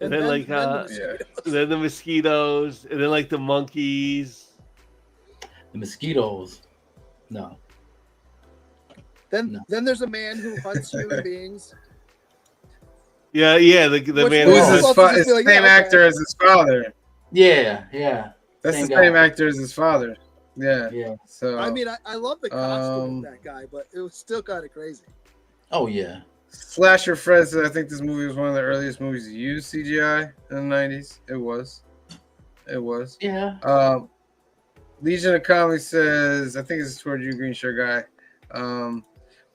And then then then the mosquitoes, and then like the monkeys. The mosquitoes. No. then No. there's a man who hunts human beings. Yeah, the Which man. Who's was his supposed to it's be the like, same yeah, okay. actor as his father. Yeah, yeah. That's Same the same guy. actor as his father. Yeah. Yeah. So I mean, I love the costume Um, of that guy, but it was still kind of crazy. Oh yeah. Slasher Fred said, I think this movie was one of the earliest movies to use CGI in the 90s. It was. Yeah. Legion of Comedy says, I think it's toward you, Green Shirt Guy.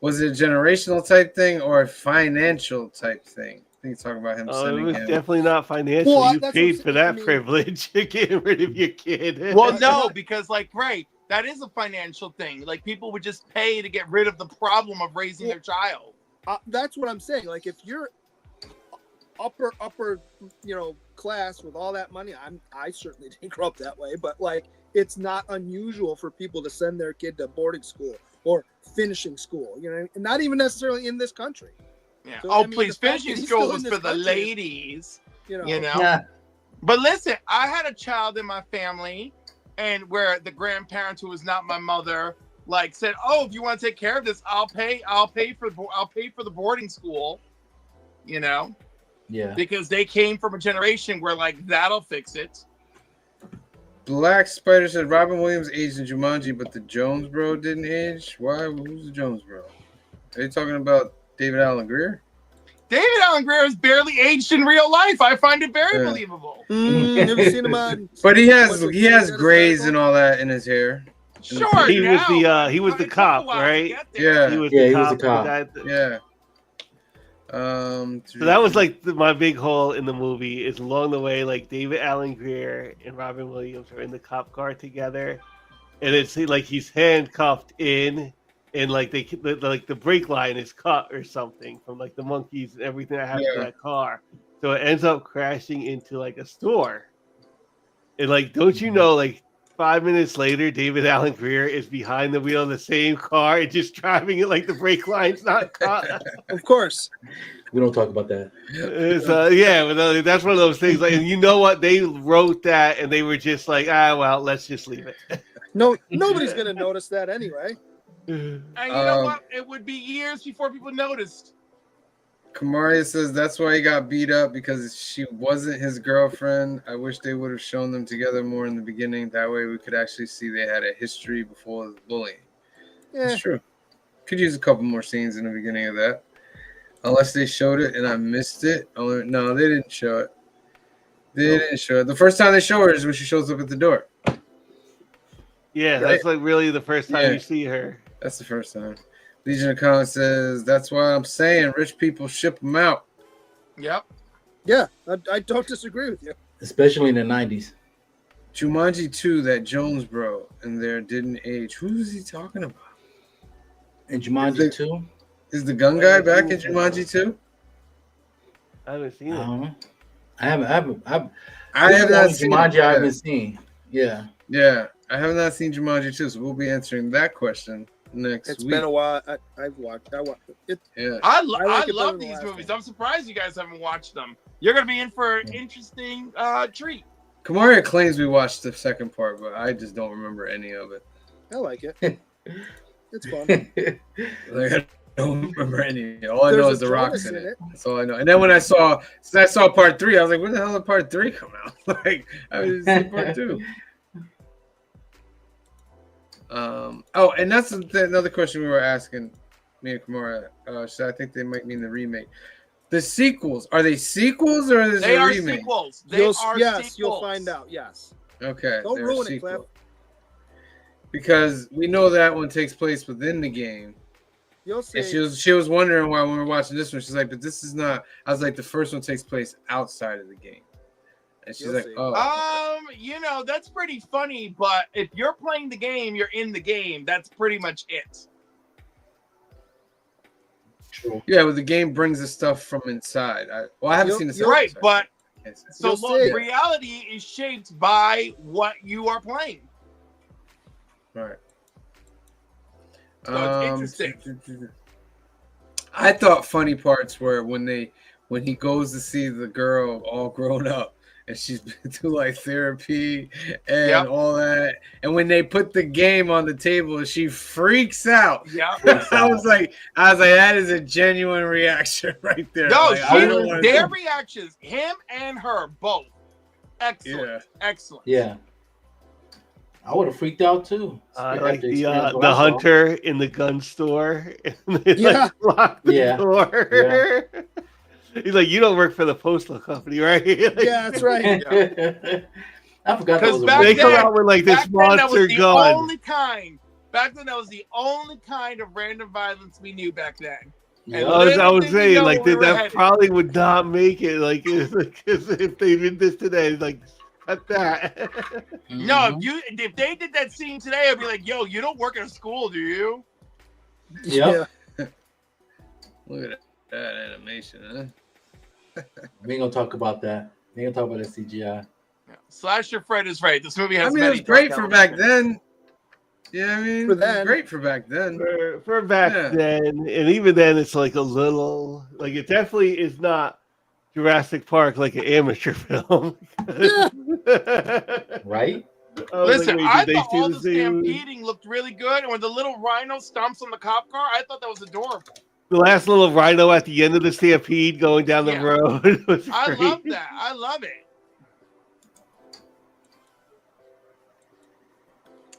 Was it a generational type thing or a financial type thing? I think he's talking about him Oh, it sending was him. definitely not financial. Well, You that's paid what for I'm that saying. privilege, getting rid of your kid. Well, no, because like, right, that is a financial thing. Like people would just pay to get rid of the problem of raising their child. That's what I'm saying. Like if you're upper, class with all that money, I certainly didn't grow up that way, but like it's not unusual for people to send their kid to boarding school or finishing school. You know, and not even necessarily in this country. Yeah. So, Oh, I mean, please, the fact finishing that he's school still in was this for the country, ladies. You know. Yeah. But listen, I had a child in my family, and where the grandparent who was not my mother, like said, "Oh, if you want to take care of this, I'll pay for the boarding school," you know, Yeah. because they came from a generation where like that'll fix it. Black Spider said Robin Williams aged in Jumanji, but the Jones bro didn't age. Why? Who's the Jones bro? Are you talking about David Allen Greer? David Allen Greer is barely aged in real life. I find it very Yeah. believable. Have you seen him on? But he has What's it, grays Hysterical? and all that in his hair. Sure, He was now, the he was but the it took a cop, while to right? get there. Yeah. He was Yeah, the he was cop. the cop. guy that- Yeah. So that was like my big hole in the movie. Is along the way, like David Allen Greer and Robin Williams are in the cop car together, and it's like he's handcuffed in, and like the brake line is cut or something from like the monkeys and everything that happened to Yeah. that car. So it ends up crashing into like a store. And like, don't you know, like 5 minutes later, David Allen Greer is behind the wheel of the same car and just driving it like the brake line's not caught. Of course. We don't talk about that. It's, yeah, but that's one of those things. Like, and you know what? They wrote that, and they were just like, well, let's just leave it. No, nobody's gonna notice that anyway. And you know what? It would be years before people noticed. Kamaria says that's why he got beat up because she wasn't his girlfriend. I wish they would have shown them together more in the beginning. That way we could actually see they had a history before the bullying. Yeah, That's true. Could use a couple more scenes in the beginning of that. Unless they showed it and I missed it. Oh, no, they didn't show it. They didn't show it. The first time they show her is when she shows up at the door. Yeah, that's like really the first time Yeah. you see her. That's the first time. Legion of Comments says, that's why I'm saying rich people ship them out. Yep. yeah, I don't disagree with you. Especially in the 90s. Jumanji 2, that Jones bro, and there didn't age. Who is he talking about? And Jumanji 2? Is the gun guy back in Jumanji 2? I haven't seen I it. don't know. I haven't. I have not seen Jumanji. it. I haven't seen. Yeah. Yeah, I have not seen Jumanji 2, so we'll be answering that question next It's week. been a while. I watched it. Yeah. I like it better love than the these last movies. one. I'm surprised you guys haven't watched them. You're gonna be in for an interesting treat. Kamaria claims we watched the second part, but I just don't remember any of it. I like it. It's fun. Like, I don't remember any. All I There's know a is the rocks Jonas in in it. it. That's all I know. And then when I saw part 3, I was like, when the hell did part 3 come out? Like, I was in part 2. And that's another question we were asking me and Kamara. So I think they might mean the remake. The sequels, are they sequels or is They it a are remake? sequels. They are Yes, sequels. you'll find out. Yes. Okay. Don't they're ruin it, sequel. Cliff. Because we know that one takes place within the game. You'll see. And she was wondering why when we were watching this one, she's like, but this is not. I was like, the first one takes place outside of the game. And she's You'll like, see. oh. That's pretty funny, but if you're playing the game, you're in the game. That's pretty much it. True. Yeah, well, the game brings the stuff from inside. I haven't seen the second Right, one, but so so You'll see. reality is shaped by what you are playing. right. So it's interesting. I thought funny parts were when he goes to see the girl all grown up and she's been through like therapy and Yep. all that, and when they put the game on the table, she freaks out. Yeah. I was like, that is a genuine reaction right there. No, Like, I don't wanna- their reactions, him and her, both. Excellent. Yeah. Excellent. Yeah. I would have freaked out too. I After like the experience what I saw. hunter in the gun store. And they, Yeah. lock the Yeah. door. He's like, you don't work for the postal company, right? Like, Yeah, that's right. I forgot that Because was a back they movie. come then- out with like this Back then, that monster was the gun. only kind. Back then, that was the only kind of random violence we knew back then. Yeah. I was Little did we saying, know like, where we were that headed. probably would not make it. Like, if they did this today, like, cut that. No, Mhm. if they did that scene today, I'd be like, "Yo, you don't work at a school, do you?" Yep. Look at that animation, huh? We ain't gonna talk about that. We ain't gonna talk about the CGI. Yeah. Slasher Fred is right. This movie has I mean, it many was great dark for back elements. then. Yeah, I mean, For it was then. great for back then. For back Yeah. then, and even then, it's like a little, like, it definitely is not Jurassic Park, like an amateur film. Yeah. Right? I was Listen, like, I wait, did they thought see all the the same- stampeding looked really good, and when the little rhino stomps on the cop car, I thought that was adorable. The last little rhino at the end of the stampede going down the Yeah. road was I great. love that. I love it.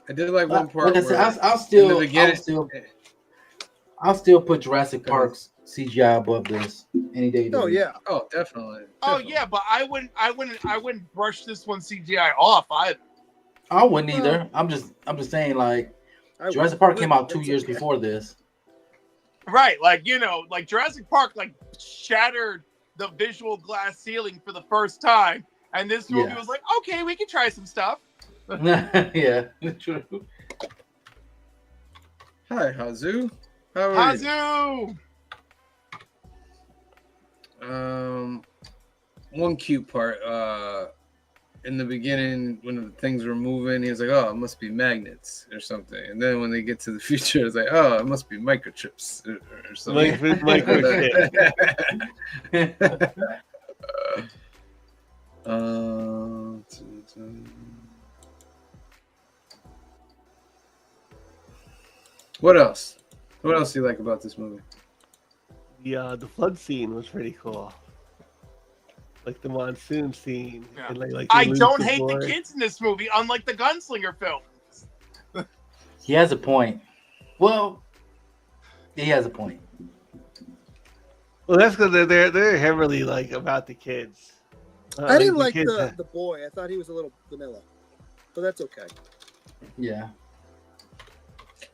I did like one part. Like I said, where I'll in the still, beginning- I'll still put Jurassic Park's CGI above this any day. of the Oh week. yeah. Oh, definitely. Oh definitely. yeah, but I wouldn't brush this one CGI off either. I wouldn't either. I'm just saying, like, I Jurassic would. Park came out 2 It's years okay. before this. Right, like like Jurassic Park like shattered the visual glass ceiling for the first time, and this movie Yeah. was like, okay, we can try some stuff. Yeah, true. Hi, Hazu. How are you? Hazoo! One cute part. in the beginning when the things were moving, he was like, "Oh, it must be magnets or something." And then when they get to the future, it's like, "Oh, it must be microchips or something." Microchip. What else? What else do you like about this movie? The flood scene was pretty cool. Like the monsoon scene. Yeah. And like I they lose don't hate boy. the kids in this movie, unlike the Gunslinger film. He has a point. Well, he has a point. Well, that's because they're heavily like about the kids. I didn't like kids the boy. I thought he was a little vanilla, but that's okay. Yeah.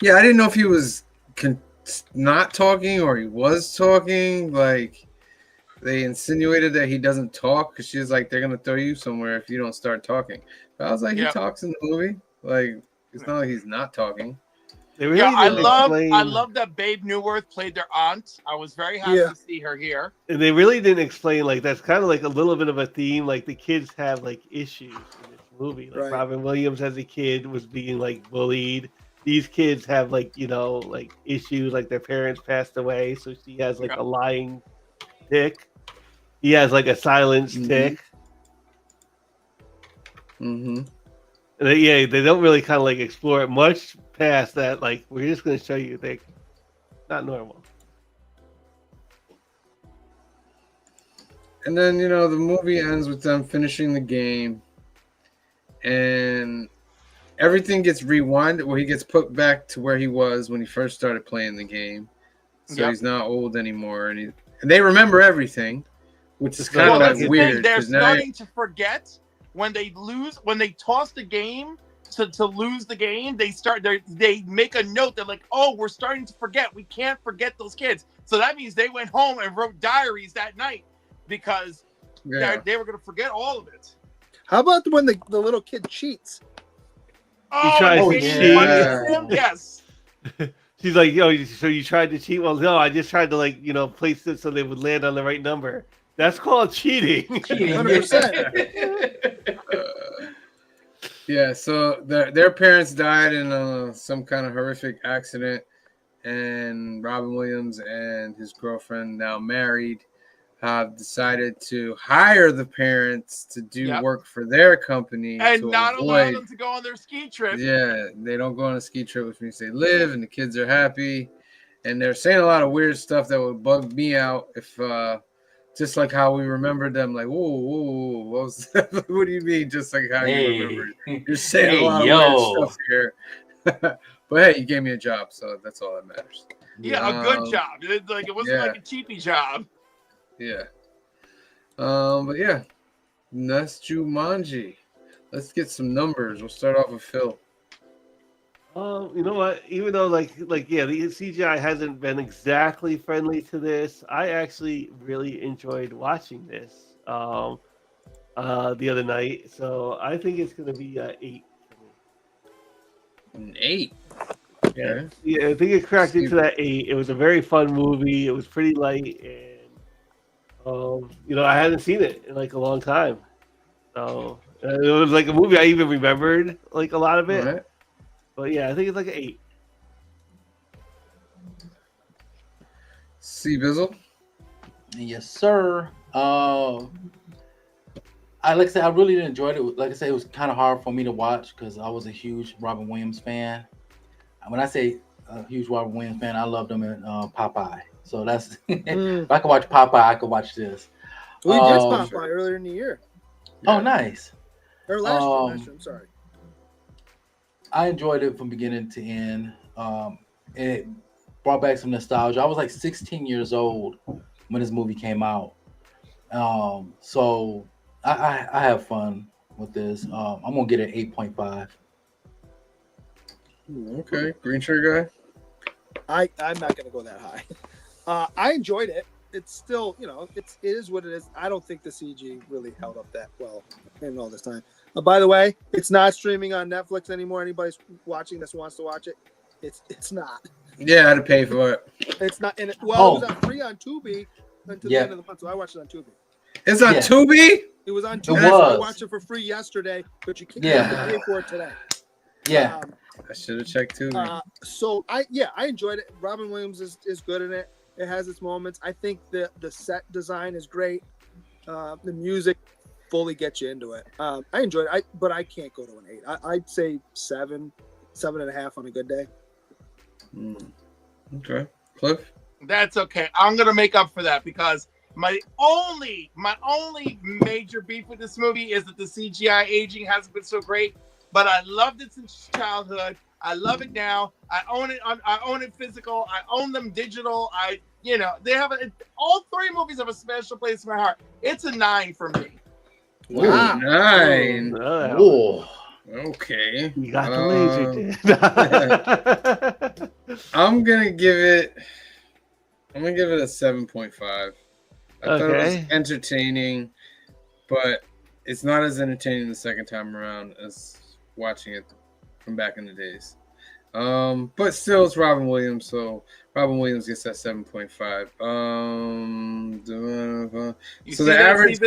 Yeah, I didn't know if he was not talking or he was talking. Like, they insinuated that he doesn't talk because she's like, they're gonna throw you somewhere if you don't start talking. But I was like, he talks in the movie. Like, it's not like he's not talking. They really I didn't love explain, that Babe Newworth played their aunt. I was very happy to see her here. and they really didn't explain like that's kind of like a little bit of a theme. Like the kids have like issues in this movie. Like Right. Robin Williams as a kid was being like bullied. These kids have like like issues. Like their parents passed away, so she has like a lying tick. He has like a silence tick. Mm-hmm. And they don't really kind of like explore it much past that. Like we're just going to show you they're not normal. And then, the movie ends with them finishing the game. And everything gets rewinded where he gets put back to where he was when he first started playing the game. So he's not old anymore. And they remember everything, which is kind of like weird. They're 'cause now starting to forget when they toss the game to lose the game. They make a note. They're like, oh, we're starting to forget. We can't forget those kids. So that means they went home and wrote diaries that night because they were going to forget all of it. How about when the little kid cheats? Oh, tries and to he cheat. punishes him? Yes. She's like, yo, so you tried to cheat? Well, no, I just tried to place it so they would land on the right number. That's called cheating. 100%. Yeah, so their parents died in some kind of horrific accident, and Robin Williams and his girlfriend, now married, have decided to hire the parents to do work for their company And to not avoid, allow them to go on their ski trip. Yeah, they don't go on a ski trip, which means they live, and the kids are happy, and they're saying a lot of weird stuff that would bug me out if. Just like how we remembered them, like, whoa, what was that? What do you mean? Just like how you remembered? You're saying a lot of weird stuff here. But hey, you gave me a job, so that's all that matters. Yeah, a good job. It wasn't like a cheapy job. Yeah. But yeah, that's Jumanji. Let's get some numbers. We'll start off with Phil. You know what? Even though the CGI hasn't been exactly friendly to this, I actually really enjoyed watching this the other night. So I think it's going to be 8 for me. An 8. Yeah, I think it cracked into that 8. It was a very fun movie. It was pretty light, and I hadn't seen it in like a long time. So it was like a movie I even remembered like a lot of it. Right. But yeah, I think it's like an 8. C Bizzle. Yes, sir. Like I said, I really enjoyed it. Like I said, it was kind of hard for me to watch because I was a huge Robin Williams fan. When I say a huge Robin Williams fan, I loved him in Popeye. So that's if I could watch Popeye, I could watch this. We did Popeye earlier in the year. Oh, nice. Or last year, I'm sorry. I enjoyed it from beginning to end. And it brought back some nostalgia. I was like 16 years old when this movie came out. So I have fun with this. I'm gonna get an 8.5. Okay, green shirt guy. I'm not gonna go that high. I enjoyed it. It's still, it is what it is. I don't think the CG really held up that well in all this time. By the way, it's not streaming on Netflix anymore. Anybody's watching this wants to watch it. It's not. Yeah, I had to pay for it. It's not. And it was on free on Tubi until the end of the month, so I watched it on Tubi. It's on Tubi? It was on It Tuesday. So I was. watched it for free yesterday, but you can't Yeah. pay for it today. Yeah. I should have checked too. So I enjoyed it. Robin Williams is good in it. It has its moments. I think the set design is great. The music fully gets you into it. I enjoyed it. But I can't go to an 8. I'd say 7.5 on a good day. Okay, Cliff. That's okay. I'm gonna make up for that because my only major beef with this movie is that the CGI aging hasn't been so great. But I loved it since childhood. I love it now. I own it. I own it physical. I own them digital. They have all 3 movies have a special place in my heart. It's a 9 for me. Wow. 9. Whoa. Okay. You got the laser, dude. I'm gonna give it a 7.5. I thought it was entertaining, but it's not as entertaining the second time around as watching it from back in the days. But still, it's Robin Williams, so Robin Williams gets that 7.5. So the average,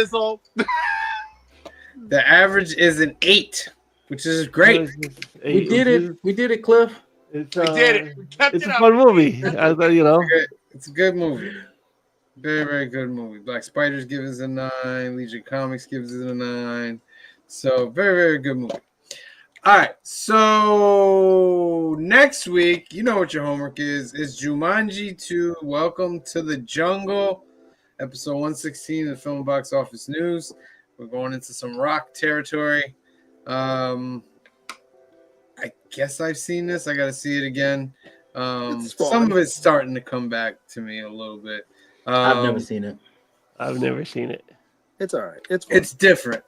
the average is an 8, which is great. We did it, Cliff. We did it. We kept It's it a up. fun movie. I thought, It's a good movie. Very, very good movie. Black Spiders gives it a 9. Legion Comics gives it a 9. So very, very good movie. All right. So next week, you know what your homework is. It's Jumanji 2, Welcome to the Jungle, episode 116 of the Film Box Office News. We're going into some rock territory. I guess I've seen this. I got to see it again. Some of it's starting to come back to me a little bit. I've never seen it. I've never seen it. It's all right. It's different.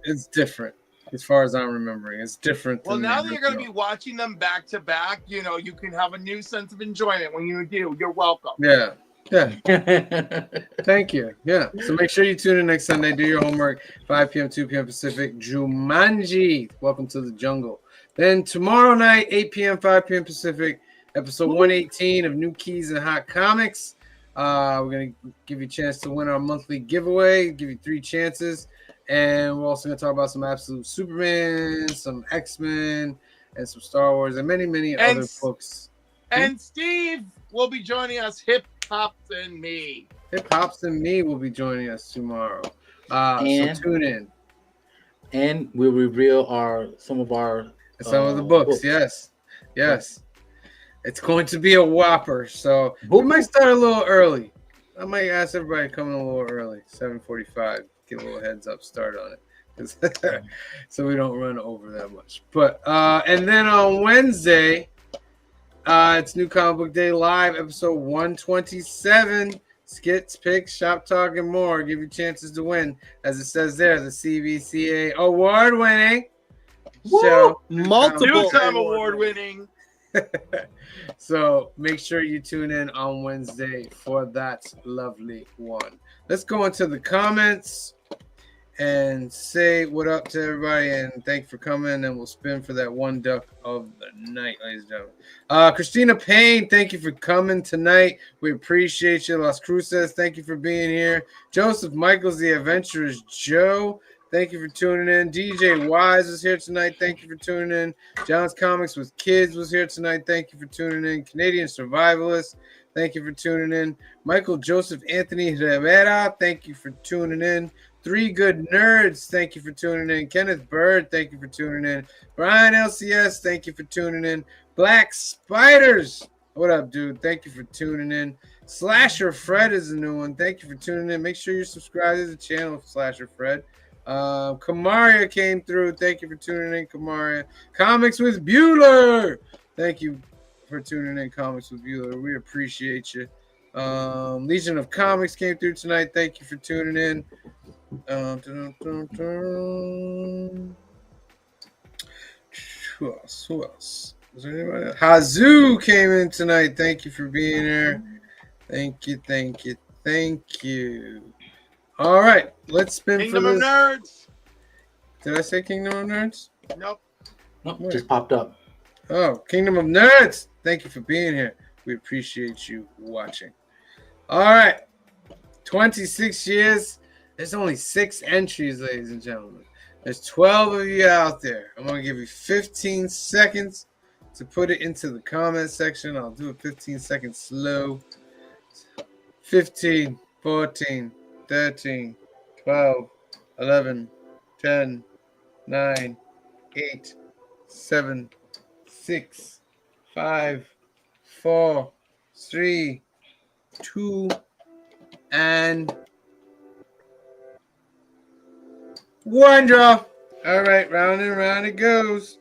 It's different as far as I'm remembering. It's different. Well, now that you're going to be watching them back to back, you can have a new sense of enjoyment when you do. You're welcome. Yeah. Thank you. Yeah. So make sure you tune in next Sunday. Do your homework. 5 p.m., 2 p.m. Pacific. Jumanji. Welcome to the Jungle. Then tomorrow night, 8 p.m., 5 p.m. Pacific, episode 118 of New Keys and Hot Comics. We're going to give you a chance to win our monthly giveaway, give you 3 chances. And we're also going to talk about some Absolute Superman, some X-Men, and some Star Wars, and many, many other books. And Steve will be joining us, Hip Hops and Me. Hip Hops and Me will be joining us tomorrow. So tune in. And we'll reveal some of the books. Yes. It's going to be a whopper. So we might start a little early. I might ask everybody to come in a little early, 7:45. Get a little heads up start on it, so we don't run over that much. But and then on Wednesday, it's New Comic Book Day Live, episode 127. Skits, picks, shop talk, and more. Give you chances to win, as it says there. The CBCA award-winning show, multiple two-time award-winning. So make sure you tune in on Wednesday for that lovely one. Let's go into the comments and say what up to everybody, and thank you for coming. And we'll spin for that one duck of the night, ladies and gentlemen. Christina Payne, thank you for coming tonight. We appreciate you. Las Cruces, thank you for being here. Joseph Michaels, the Adventurous Joe, thank you for tuning in. DJ Wise was here tonight. Thank you for tuning in. John's Comics with Kids was here tonight. Thank you for tuning in. Canadian Survivalist, thank you for tuning in. Michael Joseph Anthony Rivera, thank you for tuning in. 3 Good Nerds, thank you for tuning in. Kenneth Bird, thank you for tuning in. Brian LCS, thank you for tuning in. Black Spiders, what up, dude? Thank you for tuning in. Slasher Fred is a new one. Thank you for tuning in. Make sure you're subscribed to the channel, Slasher Fred. Kamaria came through. Thank you for tuning in, Kamaria. Comics with Bueller, thank you for tuning in. Comics with Bueller, we appreciate you. Legion of Comics came through tonight. Thank you for tuning in. Who else? Was there anybody else? Hazu came in tonight. Thank you for being here. Thank you. All right, let's spin Kingdom for of this. Nerds. Did I say Kingdom of Nerds? Nope. Just popped up. Oh, Kingdom of Nerds. Thank you for being here. We appreciate you watching. All right, 26 years There's only 6 entries, ladies and gentlemen. There's 12 of you out there. I'm going to give you 15 seconds to put it into the comment section. I'll do it 15 seconds slow. 15, 14, 13, 12, 11, 10, 9, 8, 7, 6, 5, 4, 3, 2, and 1 draw. All right, round and round it goes.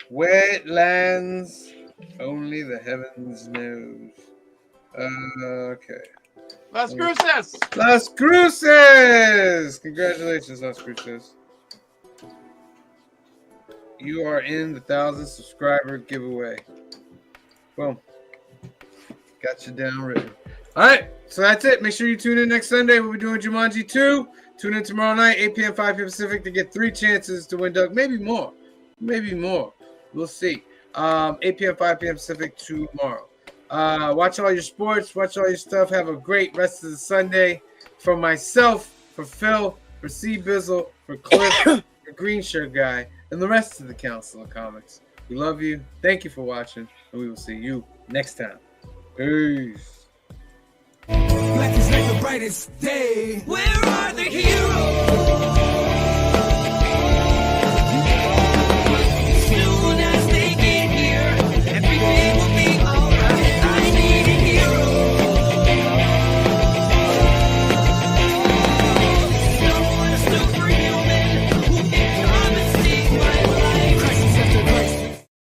Where it lands, only the heavens knows. Okay. Las Cruces. Las Cruces! Congratulations, Las Cruces. You are in the 1,000 subscriber giveaway. Boom. Got you down written. All right, so that's it. Make sure you tune in next Sunday. We'll be doing Jumanji 2. Tune in tomorrow night, 8 p.m., 5 p.m. Pacific, to get 3 chances to win, Doug. Maybe more. Maybe more. We'll see. 8 p.m., 5 p.m. Pacific tomorrow. Watch all your sports. Watch all your stuff. Have a great rest of the Sunday. For myself, for Phil, for C Bizzle, for Cliff, for Green Shirt Guy, and the rest of the Council of Comics. We love you. Thank you for watching, and we will see you next time. Peace. Black is like the brightest day. Where are the heroes?